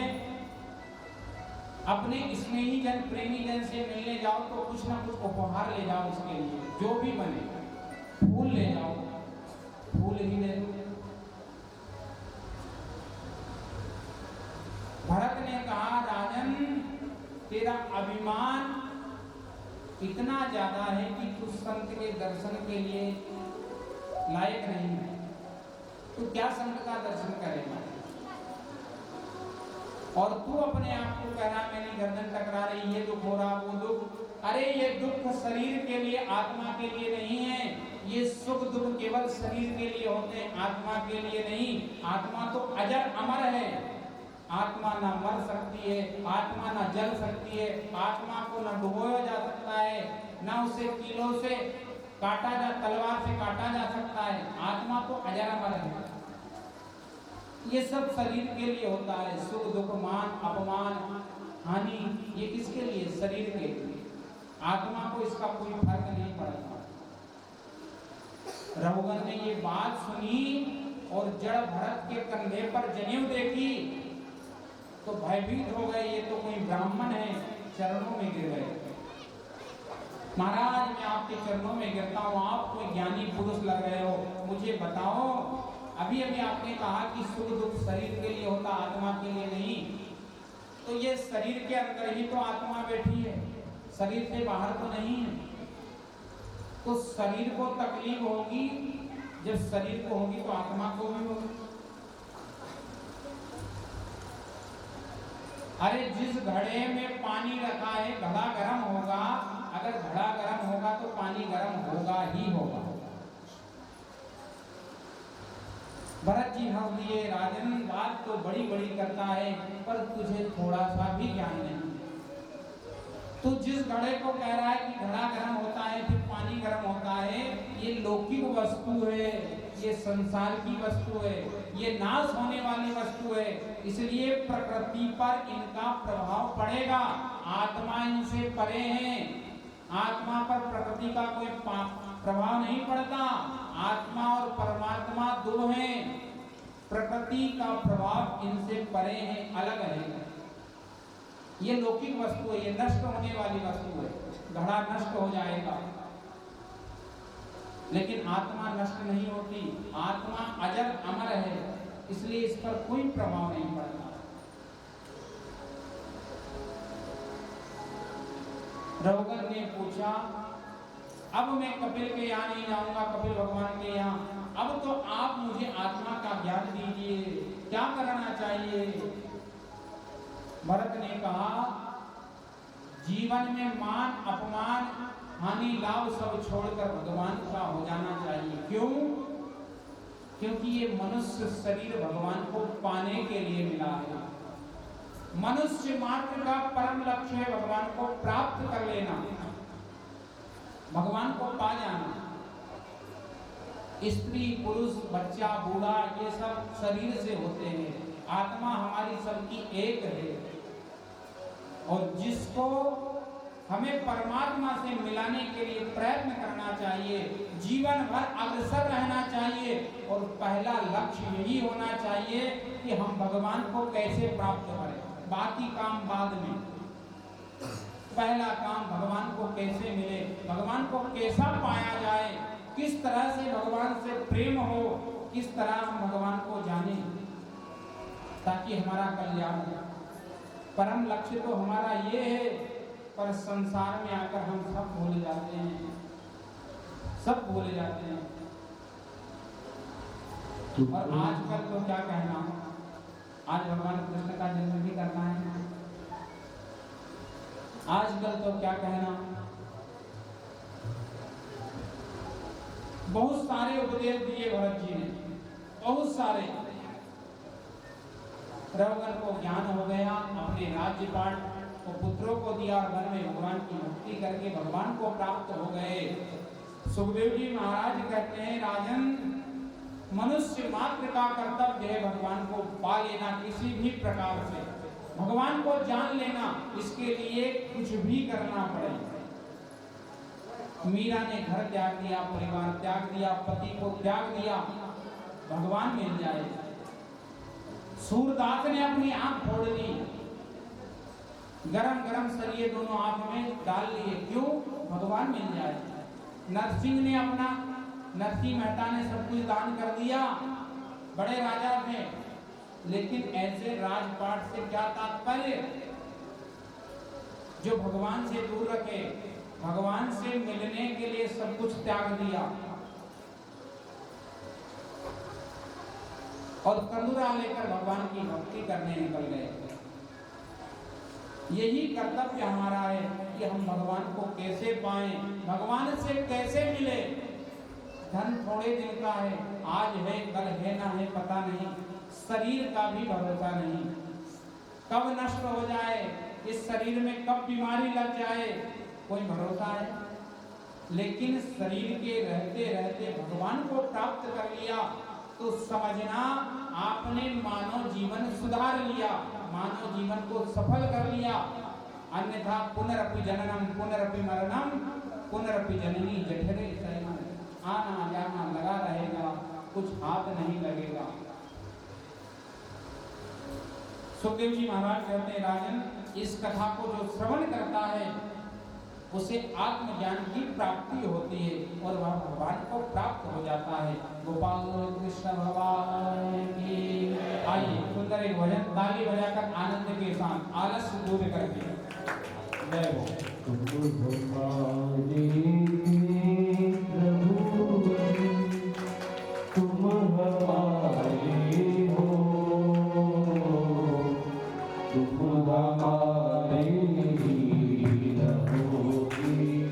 अपने स्नेही जन प्रेमी जन से मिलने जाओ तो कुछ ना कुछ उपहार ले जाओ, इसके लिए जो भी बने, फूल ले जाओ, फूल ही ले लो। भरत ने कहा राजन तेरा अभिमान इतना ज्यादा है कि तू संत के दर्शन के लिए लायक नहीं है, तू क्या संत का दर्शन करेगा? और तू अपने आप को कह रहा मेरी गर्दन टकरा रही, ये दुख हो रहा वो दुख। अरे ये दुख शरीर के लिए, आत्मा के लिए नहीं है। ये सुख दुख केवल शरीर के लिए होते हैं, आत्मा के लिए नहीं। आत्मा तो अजर अमर है, आत्मा ना मर सकती है, आत्मा ना जल सकती है, आत्मा को ना डुबोया जा सकता है, ना उसे कीलों से काटा जा, तलवार से काटा जा सकता है। आत्मा तो अजर अमर है। ये सब शरीर के लिए होता है, सुख दुख मान अपमान हानि, ये किसके लिए? शरीर के लिए। आत्मा को इसका कोई फर्क नहीं पड़ता। रघुवन ने ये बात सुनी और जड़ भरत के कंधे पर जनेऊ देखी तो भयभीत हो गए, ये तो कोई ब्राह्मण है, चरणों में गिर गए। महाराज मैं आपके चरणों में गिरता हूँ, आप कोई ज्ञानी पुरुष लग रहे हो, मुझे बताओ अभी अभी आपने कहा कि सुख दुख शरीर के लिए होता, आत्मा के लिए नहीं। तो ये शरीर के अंदर ही तो आत्मा बैठी है, शरीर से बाहर तो नहीं है। तो शरीर को तकलीफ होगी, जब शरीर को होगी तो आत्मा को भी होगी। अरे जिस घड़े में पानी रखा है, घड़ा गर्म होगा अगर घड़ा गर्म होगा तो पानी गर्म होगा ही होगा। भरत जी हंस दिए, राजन बात तो बड़ी बड़ी करता है पर तुझे थोड़ा सा भी ज्ञान नहीं। तू जिस घड़े को कह रहा है कि घड़ा गर्म होता है फिर पानी गर्म होता है, ये लौकिक वस्तु है, ये संसार की वस्तु है, ये नाश होने वाली वस्तु है, इसलिए प्रकृति पर इनका प्रभाव पड़ेगा। आत्मा इनसे परे है, आत्मा पर प्रकृति का कोई प्रभाव नहीं पड़ता। आत्मा और परमात्मा दो हैं, प्रकृति का प्रभाव इनसे परे है, अलग है। ये लौकिक वस्तु है, ये नष्ट होने वाली वस्तु है, घड़ा नष्ट हो जाएगा, लेकिन आत्मा नष्ट नहीं होती। आत्मा अजर अमर है, इसलिए इस पर कोई प्रभाव नहीं पड़ता। रघुवर ने पूछा, अब मैं कपिल के यहाँ नहीं जाऊंगा, कपिल भगवान के यहाँ, अब तो आप मुझे आत्मा का ज्ञान दीजिए, क्या करना चाहिए? भरत ने कहा, जीवन में मान अपमान हानि लाभ सब छोड़कर भगवान का हो जाना चाहिए। क्यों? क्योंकि ये मनुष्य शरीर भगवान को पाने के लिए मिला है। मनुष्य मात्र का परम लक्ष्य है भगवान को प्राप्त कर लेना, भगवान को पा जाना। स्त्री पुरुष बच्चा बूढ़ा ये सब शरीर से होते हैं, आत्मा हमारी सबकी एक है, और जिसको हमें परमात्मा से मिलाने के लिए प्रयत्न करना चाहिए, जीवन भर अग्रसर रहना चाहिए, और पहला लक्ष्य यही होना चाहिए कि हम भगवान को कैसे प्राप्त करें। बाकी काम बाद में, पहला काम भगवान को कैसे मिले, भगवान को कैसा पाया जाए, किस तरह से भगवान से प्रेम हो, किस तरह हम भगवान को जाने, ताकि हमारा कल्याण हो। परम लक्ष्य तो हमारा ये है, पर संसार में आकर हम सब भूल जाते हैं, सब भूल जाते हैं। और आजकल तो क्या कहना, आज भगवान कृष्ण का जन्म भी करना है, आजकल तो क्या कहना, बहुत सारे उपदेश दिए भरत जी ने, बहुत सारे। रघुवर को ज्ञान हो गया, अपने राज्यपाट को पुत्रों को दिया और वन में भगवान की भक्ति करके भगवान को प्राप्त हो गए। सुखदेव जी महाराज कहते हैं, राजन मनुष्य मात्र का कर्तव्य है भगवान को पा लेना, किसी भी प्रकार से भगवान को जान लेना, इसके लिए कुछ भी करना पड़े। मीरा ने घर त्याग दिया, परिवार त्याग दिया, पति को त्याग दिया, भगवान मिल जाए। सूरदास ने अपनी आंख फोड़ ली, गरम गरम सरिये दोनों आंख में डाल लिए, क्यों? भगवान मिल जाए। नरसिंह ने अपना, नरसिंह मेहता ने सब कुछ दान कर दिया, बड़े राजा थे, लेकिन ऐसे राजपाट से क्या तात्पर्य जो भगवान से दूर रखे, भगवान से मिलने के लिए सब कुछ त्याग दिया और तंदुरा लेकर भगवान की भक्ति करने निकल गए। यही कर्तव्य हमारा है कि हम भगवान को कैसे पाएं, भगवान से कैसे मिले। धन थोड़े दिन का है, आज है कल है ना है पता नहीं, शरीर का भी भरोसा नहीं, कब नष्ट हो जाए, इस शरीर में कब बीमारी लग जाए, कोई भरोसा है। लेकिन शरीर के रहते रहते भगवान को प्राप्त कर लिया तो समझना आपने मानव जीवन सुधार लिया, मानव जीवन को सफल कर लिया। अन्यथा पुनरपि जननम पुनरपि मरणम पुनरपि जननी जठरे शयनम, आना जाना लगा रहेगा, कुछ हाथ नहीं लगेगा। सुखदेव जी महाराज कहते हैं, राजन इस कथा को जो श्रवण करता है उसे आत्मज्ञान की प्राप्ति होती है और वह भगवान को प्राप्त हो जाता है। गोपाल कृष्ण भगवान की। आइए सुंदर एक भजन ताली बजाकर आनंद के साथ आलस्य दूर करके जय हो। तुम हमारे हो, तुम हमारे ही रहोगे।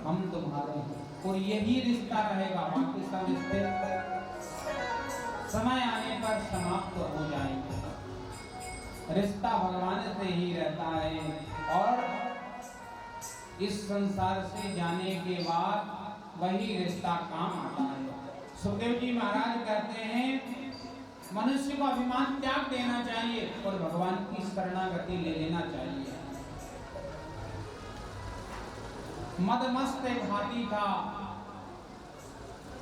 हम तुम्हारे हैं, और यही रिश्ता रहेगा। बाकी सब रिश्ते समय आने पर समाप्त हो जाएंगे। रिश्ता भगवान से ही रहता है, और इस संसार से जाने के बाद वही रिश्ता काम आता है। सुखदेव जी महाराज कहते हैं मनुष्य को अभिमान त्याग देना चाहिए और भगवान की शरणागति ले लेना चाहिए। मदमस्त एक हाथी था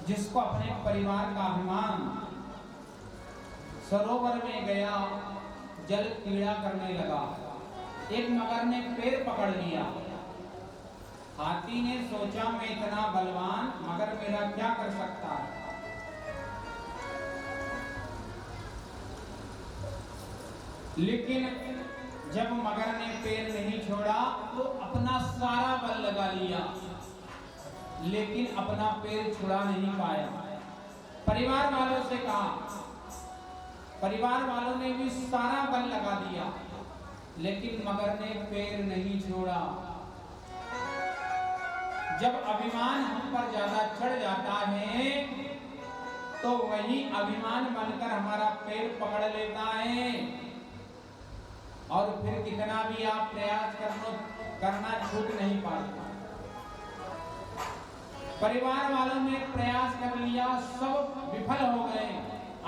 जिसको अपने परिवार का अभिमान, सरोवर में गया, जल क्रीड़ा करने लगा, एक मगर ने पैर पकड़ लिया। हाथी ने सोचा मैं इतना बलवान, मगर मेरा क्या कर सकता है। लेकिन जब मगर ने पैर नहीं छोड़ा तो अपना सारा बल लगा लिया, लेकिन अपना पैर छुड़ा नहीं पाया। परिवार वालों से कहा, परिवार वालों ने भी सारा बल लगा दिया, लेकिन मगर ने पैर नहीं छोड़ा। जब अभिमान हम पर ज्यादा चढ़ जाता है तो वही अभिमान बनकर हमारा पैर पकड़ लेता है, और फिर कितना भी आप प्रयास करना छूट नहीं पाता। परिवार वालों ने प्रयास कर लिया, सब विफल हो गए,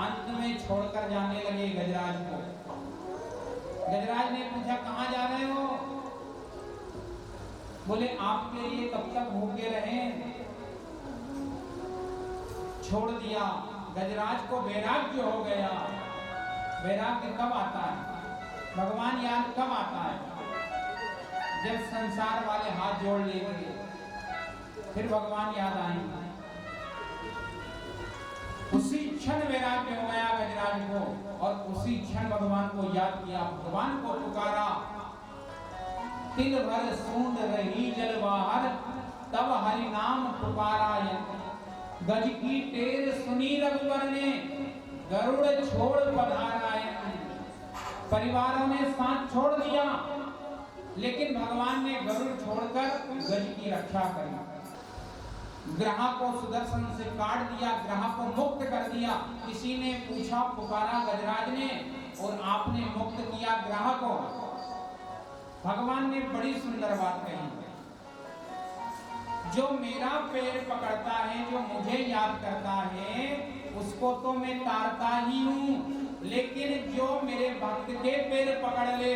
अंत में छोड़कर जाने लगे गजराज को। गजराज ने पूछा कहां जा रहे हो? बोले आपके लिए कब तक भूखे रहे। छोड़ दिया। गजराज को वैराग्य हो गया। वैराग्य कब आता है? भगवान याद कब आता है? जब संसार वाले हाथ जोड़ लेंगे फिर भगवान याद आएंगे। उसी क्षण वैराग्य हो गया गजराज को, और उसी क्षण भगवान को याद किया, भगवान को पुकारा। तिल भर सूंड रही जल बाहर, तब हरि नाम पुकारा। गज की टेर सुनी रघुवर ने, गरुड़ छोड़ पधारा। परिवारों ने साथ छोड़ दिया, लेकिन भगवान ने गरुड़ छोड़कर गज की रक्षा करी। ग्रह को सुदर्शन से काट दिया, ग्रह को मुक्त कर दिया। किसी ने पूछा, पुकारा गजराज ने, और आपने मुक्त किया ग्रह को। भगवान ने बड़ी सुंदर बात कही, जो मेरा पैर पकड़ता है, जो मुझे याद करता है, उसको तो मैं तारता ही हूं, लेकिन जो मेरे भक्त के पैर पकड़ ले,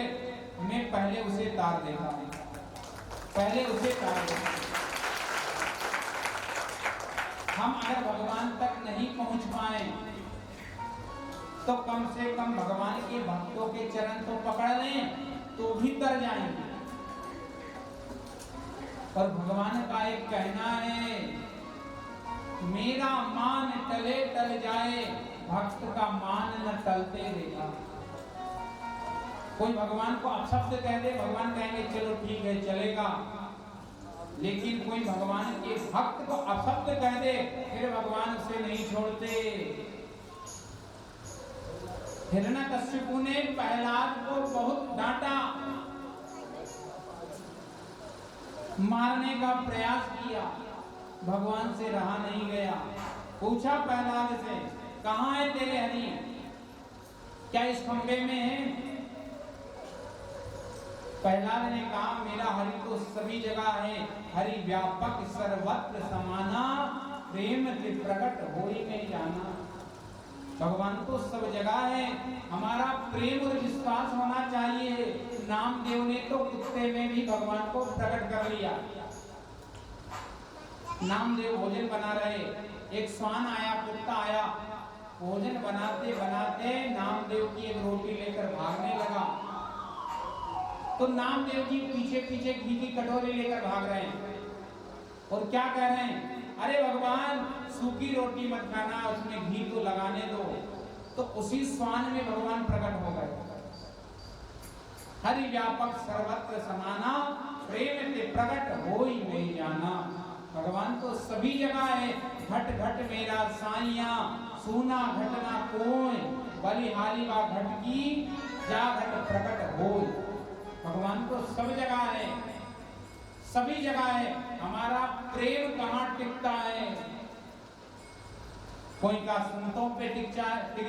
मैं पहले उसे तार देता हूं, पहले उसे तार देता हूं। हम अगर भगवान तक नहीं पहुंच पाए तो कम से कम भगवान के भक्तों के चरण तो पकड़ लें, तो भी तर जाएंगे। और भगवान का एक कहना है, मेरा मान टले टल जाए, भक्त का मान न टलते देगा। कोई भगवान को अपशब्द कह दे, भगवान कहेंगे चलो ठीक है चलेगा, लेकिन कोई भगवान के भक्त को अपशब्द कह दे, फिर भगवान उसे नहीं छोड़ते। हिरण्यकश्यपु ने प्रहलाद को बहुत डांटा, मारने का प्रयास किया, भगवान से रहा नहीं गया। पूछा प्रहलाद से, कहां है तेरे हरि? क्या इस खंबे में है? प्रहलाद ने कहा, मेरा हरि तो सभी जगह है, हरि व्यापक सर्वत्र समाना, प्रेम के प्रकट होई में जाना। भगवान तो सब जगह है, हमारा प्रेम और विश्वास होना चाहिए। नामदेव ने तो कुत्ते में भी भगवान को प्रकट कर लिया। नामदेव भोजन बना रहे, एक श्वान आया, कुत्ता आया, भोजन बनाते बनाते नामदेव की एक रोटी लेकर भागने लगा। तो नामदेव जी पीछे पीछे घी की कटोरी लेकर भाग रहे हैं, और क्या कह रहे हैं, अरे भगवान सूखी रोटी मत खाना, उसमें घी तो लगाने दो। तो उसी श्वान में भगवान प्रकट हो गए। हरि व्यापक सर्वत्र समाना, प्रेम ते प्रकट होई में जाना। भगवान तो सभी जगह है। घट घट मेरा साइया, सूना घटना कोय, बलिहारी वा घट की, जा घट प्रकट होय। भगवान तो सब जगह है। सभी जगह है। हमारा प्रेम कहाँ टिकता है? कोई का संतों पे टिक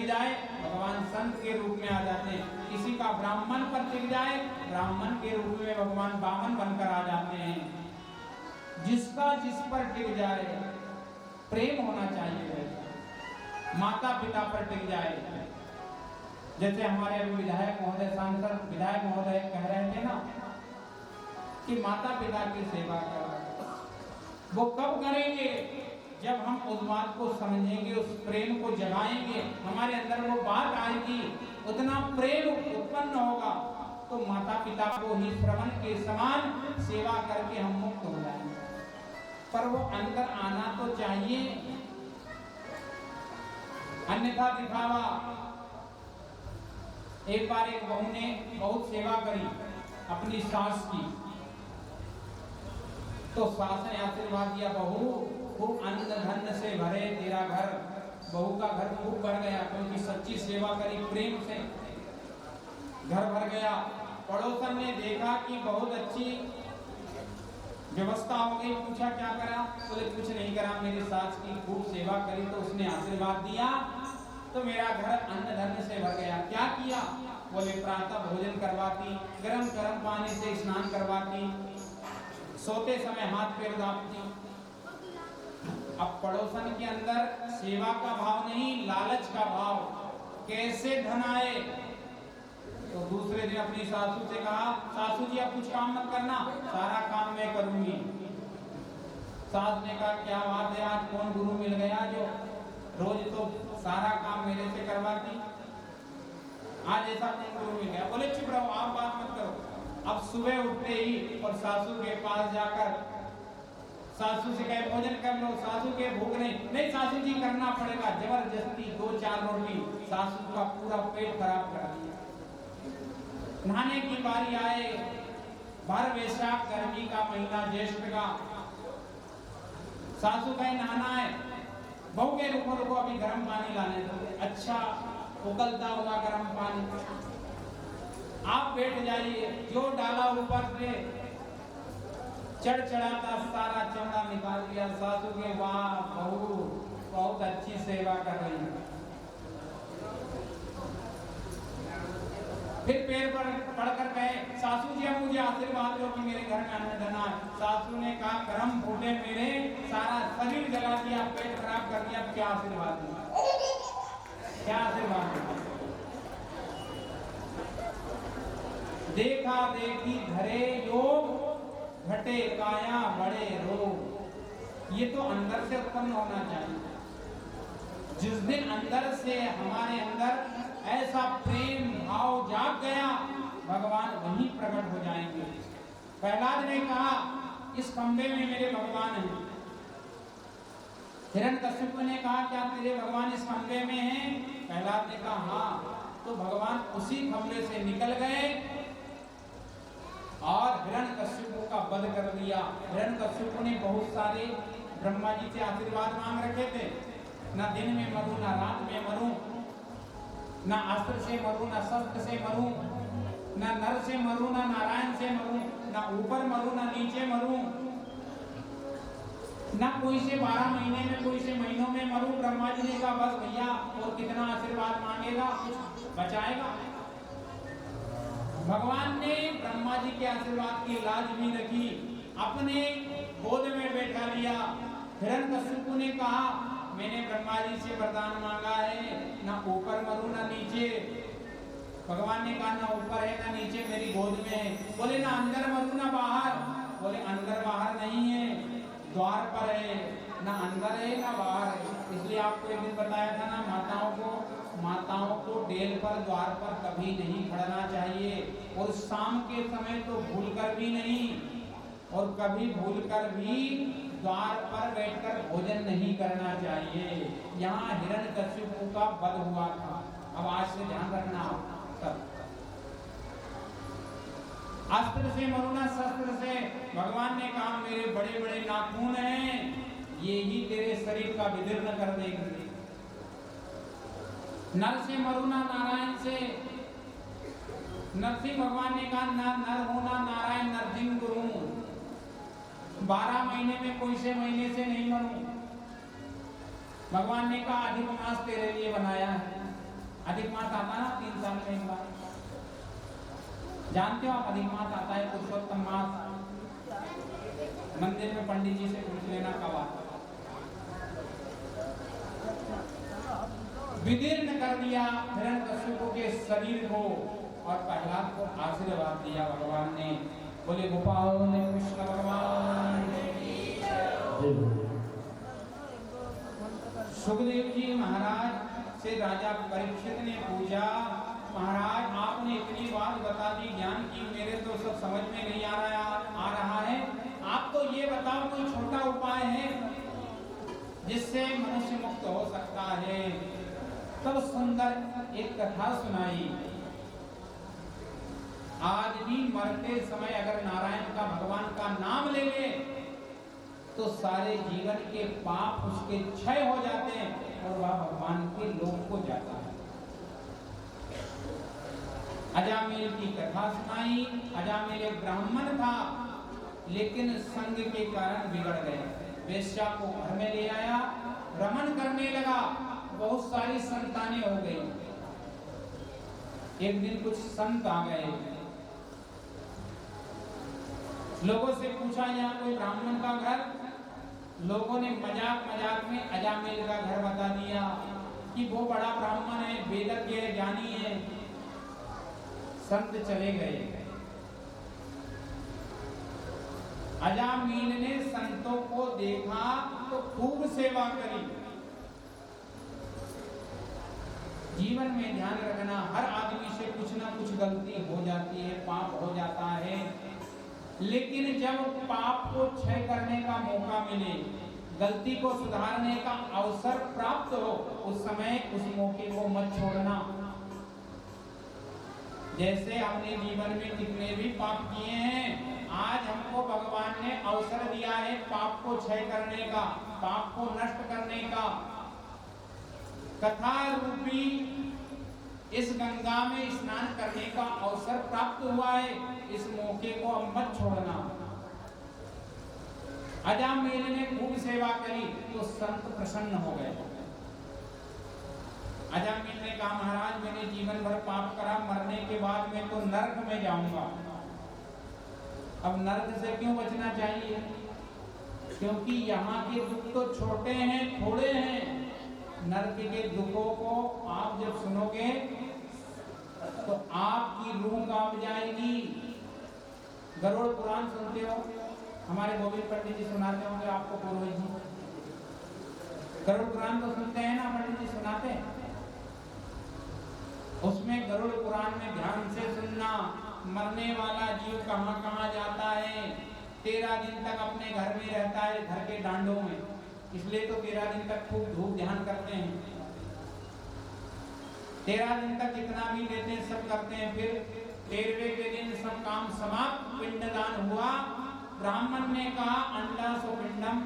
जाए, भगवान संत के रूप में आ जाते हैं। किसी का ब्राह्मण पर टिक जाए, ब्राह्मण के रूप में भगवान बामन बनकर आ जाते हैं। जिसका जिस पर टिक जाए, प्रेम होना चाहिए। माता पिता पर टिक जाए, जैसे हमारे अभी विधायक महोदय, सांसद विधायक महोदय कह रहे थे ना कि माता पिता की सेवा कर। वो कब करेंगे? जब हम उस बात को समझेंगे, उस प्रेम को जगाएंगे, हमारे अंदर वो बात आएगी, उतना प्रेम उत्पन्न होगा, तो माता पिता को ही श्रवण के समान सेवा करके हम मुक्त हो जाएंगे। पर वो अंदर आना तो चाहिए, अन्यथा दिखावा। एक बार एक बहू ने बहुत सेवा करी अपनी सास की, तो सास ने आशीर्वाद दिया, बहू खूब अन्न धन से भरे तेरा घर। बहू का घर खूब भर गया, क्योंकि सच्ची सेवा करी, प्रेम से घर भर गया। पड़ोसन ने देखा कि बहुत अच्छी व्यवस्था हो गई, पूछा क्या करा? बोले कुछ नहीं करा, मेरी सास की खूब सेवा करी तो उसने आशीर्वाद दिया, तो मेरा घर अन्न धन से भर गया। क्या किया? बोले प्रातः भोजन करवाती, गरम गरम पानी से स्नान करवाती, सोते समय हाथ पैर दाबती। अब पड़ोसन के अंदर सेवा का भाव नहीं, लालच का भाव, कैसे धन आए। तो दूसरे दिन अपनी सासू से कहा, सासू जी अब कुछ काम मत करना, सारा काम मैं करूंगी। सास ने कहा क्या बात है, आज कौन गुरु मिल गया जो रोज तो सारा काम मेरे से करवाती, आज ऐसा कौन गुरु मिल गया? बोले चुप रहो, आप बात मत करो। अब सुबह उठते ही और सासू के पास जाकर सासू से कहे भोजन कर लो, सासू के भूख नहीं, सासू जी करना पड़ेगा। जबरदस्ती 2-4 रोटी, सासू का पूरा पेट खराब कर दिया। नहाने की बारी आए, भर वैशाख गर्मी का महीना, ज्येष्ठ का, सासू कहे नहाना है, बहू के रुको अभी गर्म पानी लाने दो। अच्छा, उबलता हुआ गर्म पानी, आप बैठ जाइए। जो डाला ऊपर से चढ़ाता सारा चमड़ा निकाल दिया। सासू के वाह बहू बहुत अच्छी सेवा कर रही है। फिर पैर पर पड़कर कहे सासू जी अब मुझे आशीर्वाद दो कि मेरे घर में अन्न धन आए। सासू ने कहा गरम फूटे मेरे, सारा शरीर जला दिया, पेट खराब कर दिया, क्या आशीर्वाद दूं? क्या आशीर्वाद दूं? देखा देखी धरे योग, घटे काया बड़े रोग। ये तो अंदर से उत्पन्न होना चाहिए। जिस दिन अंदर से हमारे अंदर ऐसा प्रेम भाव जाग गया, भगवान वहीं प्रकट हो जाएंगे। प्रहलाद ने कहा इस खंबे में मेरे भगवान हैं। हिरण्यकश्यप ने कहा क्या तेरे भगवान इस खंबे में हैं? प्रहलाद ने कहा हाँ। तो भगवान उसी खंबे से निकल गए और हिरण्यकश्यप का वध कर दिया। हिरण्यकश्यप ने बहुत सारे ब्रह्मा जी से आशीर्वाद मांग रखे थे, ना दिन में मरूं, ना रात में मरूं, ना अस्त्र से मरूं, ना शस्त्र से मरूं, ना नर से मरूं, ना नारायण से मरूं, ना ऊपर मरूं, ना नीचे मरूं, ना कोई से 12 महीने में, कोई से महीनों में मरूं। ब्रह्मा जी ने कहा बस भैया, और कितना आशीर्वाद मांगेगा, कुछ बचाएगा? भगवान ने ब्रह्मा जी के आशीर्वाद की लाज भी रखी, अपने गोद में बैठा लिया। हिरण्यकश्यप ने कहा मैंने ब्रह्मा जी से वरदान मांगा है, ना ऊपर मरूं ना नीचे। भगवान ने कहा ना ऊपर है ना नीचे, मेरी गोद में है। बोले ना अंदर मरूं ना बाहर? बोले अंदर बाहर नहीं है, द्वार पर है, ना अंदर है ना बाहर है। इसलिए आपको एक दिन बताया था ना, माताओं को डेल पर द्वार पर कभी नहीं खड़ना चाहिए, और शाम के समय तो भूलकर भी नहीं, और कभी भूलकर भी द्वार पर बैठकर भोजन नहीं करना चाहिए। यहाँ हिरण्यकश्यप का वध हुआ था। अब आज से ध्यान रखना सब। अस्त्र से मरो ना शस्त्र से। भगवान ने कहा मेरे बड़े बड़े नाखून हैं, ये ही तेरे शरीर का विदीर्ण कर देंगे। नर से मरो ना नारायण से। नरसिंह भगवान ने कहा ना नर होना नारायण नरसिंह गुरु। 12 महीने में कोई से महीने से नहीं मरूं। भगवान ने कहा अधिक मास तेरे लिए बनाया है। अधिक मास आता ना 3 साल में एक बार, जानते हो आप? अधिक मास आता है पुरुषोत्तम मास। मंदिर में पंडित जी से पूछ लेना कब आता। विदीर्ण कर दिया हिरण्यकश्यप के शरीर को और प्रहलाद को आशीर्वाद दिया भगवान ने। बोले गोपाल ने कृष्ण भगवान। सुखदेव जी महाराज से राजा परीक्षित ने पूछा, महाराज आपने इतनी बात बता दी ज्ञान की, मेरे तो सब समझ में नहीं आ रहा है। आप तो ये बताओ कोई छोटा उपाय है जिससे मनुष्य मुक्त हो सकता है। तब सुंदर एक कथा सुनाई। आज भी मरते समय अगर नारायण का भगवान का नाम ले ले तो सारे जीवन के पाप उसके क्षय हो जाते हैं और वह भगवान के लोक को जाता है। अजामिल की कथा सुनाई। अजामिल एक ब्राह्मण था लेकिन संग के कारण बिगड़ गए। वेश्या को घर में ले आया, रमण करने लगा, बहुत सारी संतानें हो गई। एक दिन कुछ संत आ गए, लोगों से पूछा यहाँ कोई ब्राह्मण का घर। लोगों ने मजाक मजाक में अजामिल का घर बता दिया कि वो बड़ा ब्राह्मण है, वेदज्ञ है, ज्ञानी है। संत चले गए। अजामिल ने संतों को देखा तो खूब सेवा करी। जीवन में ध्यान रखना, हर आदमी से कुछ ना कुछ गलती हो जाती है, पाप हो जाता है, लेकिन जब पाप को क्षय करने का मौका मिले, गलती को सुधारने का अवसर प्राप्त हो, उस समय उस मौके को मत छोड़ना। जैसे हमने जीवन में कितने भी पाप किए हैं, आज हमको भगवान ने अवसर दिया है पाप को क्षय करने का, पाप को नष्ट करने का। कथा रूपी इस गंगा में स्नान करने का अवसर प्राप्त हुआ है, इस मौके को हम मत छोड़ना। अजामिल ने खूब सेवा करी तो संत प्रसन्न हो गए। अजामिल ने कहा महाराज मैंने जीवन भर पाप करा, मरने के बाद मैं तो नरक में जाऊंगा। अब नरक से क्यों बचना चाहिए? क्योंकि यहाँ के दुख तो छोटे हैं, थोड़े हैं। नरक के दुखों को आप जब सुनोगे तो आपकी रूह कांप जाएगी। गरुड़ पुराण सुनते हो, हमारे गोविंद पंडित जी सुनाते होंगे आपको, पुरोहित जी। गरुड़ पुराण तो सुनते हैं ना, पंडित जी सुनाते हैं। उसमें गरुड़ पुराण में ध्यान से सुनना, मरने वाला जीव कहाँ कहाँ जाता है। 13 दिन तक अपने घर में रहता है, घर के डांडों में, इसलिए तो 13 दिन तक खूब धूप ध्यान करते हैं। 13 दिन तक जितना भी लेते हैं सब करते हैं। फिर 13वें के दिन सब काम समाप्त, पिंडदान हुआ। ब्राह्मण ने कहा अंडा सो पिंडम,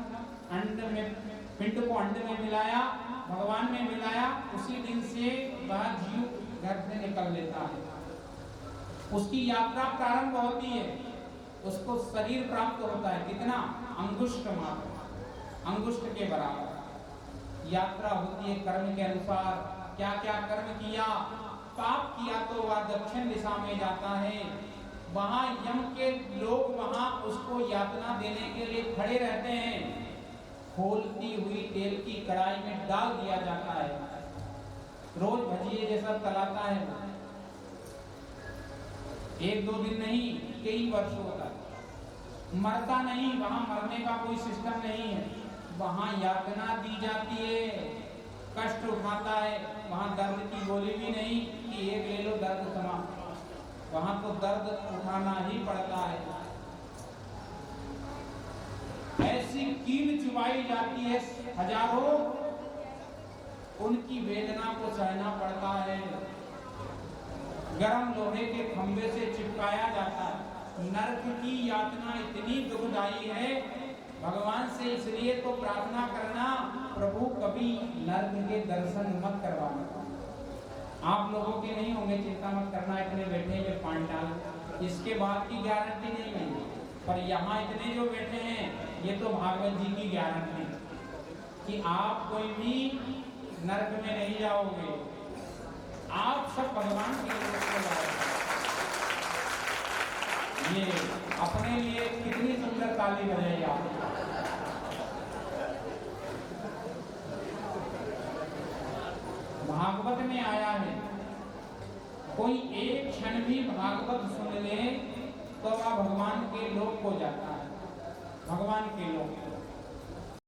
अंड में पिंड को अंड में मिलाया, भगवान में मिलाया। उसी दिन से वह जीव घर से निकल लेता है, उसकी यात्रा प्रारंभ होती है, उसको शरीर प्राप्त होता है। कितना? अंगुष्ठ मात्र, अंगुष्ठ के बराबर यात्रा होती है। कर्म के अनुसार क्या क्या कर्म किया, पाप किया तो वह दक्षिण दिशा में जाता है। वहां यम के लोग वहां उसको यातना देने के लिए खड़े रहते हैं। खोलती हुई तेल की कढ़ाई में डाल दिया जाता है, रोज भजिए जैसा तलाता है। 1-2 दिन नहीं, कई वर्षों तक मरता नहीं। वहां मरने का कोई सिस्टम नहीं है, वहां यातना दी जाती है, कष्ट उठाता है। वहां दर्द की गोली भी नहीं कि एक ले लो दर्द समाप्त, वहां तो दर्द उठाना ही पड़ता है। ऐसी कील चुबाई जाती है हजारों, उनकी वेदना को सहना पड़ता है। गरम लोहे के खंभे से चिपकाया जाता है। नरक की यातना इतनी दुखदाई है, भगवान से इसलिए तो प्रार्थना करना, प्रभु कभी नरक के दर्शन मत करवाना। आप लोगों के नहीं होंगे, चिंता मत करना। इतने बैठे हैं 5 साल, इसके बाद की गारंटी नहीं है, पर यहाँ इतने जो बैठे हैं ये तो भागवत जी की गारंटी कि आप कोई भी नरक में नहीं जाओगे, आप सब भगवान के लोक को जाओगे। ये अपने लिए कितनी सुंदर ताली बजाई आप। भागवत में आया है कोई एक क्षण भी भागवत सुन ले तो वह भगवान के लोक को जाता है, भगवान के लोक।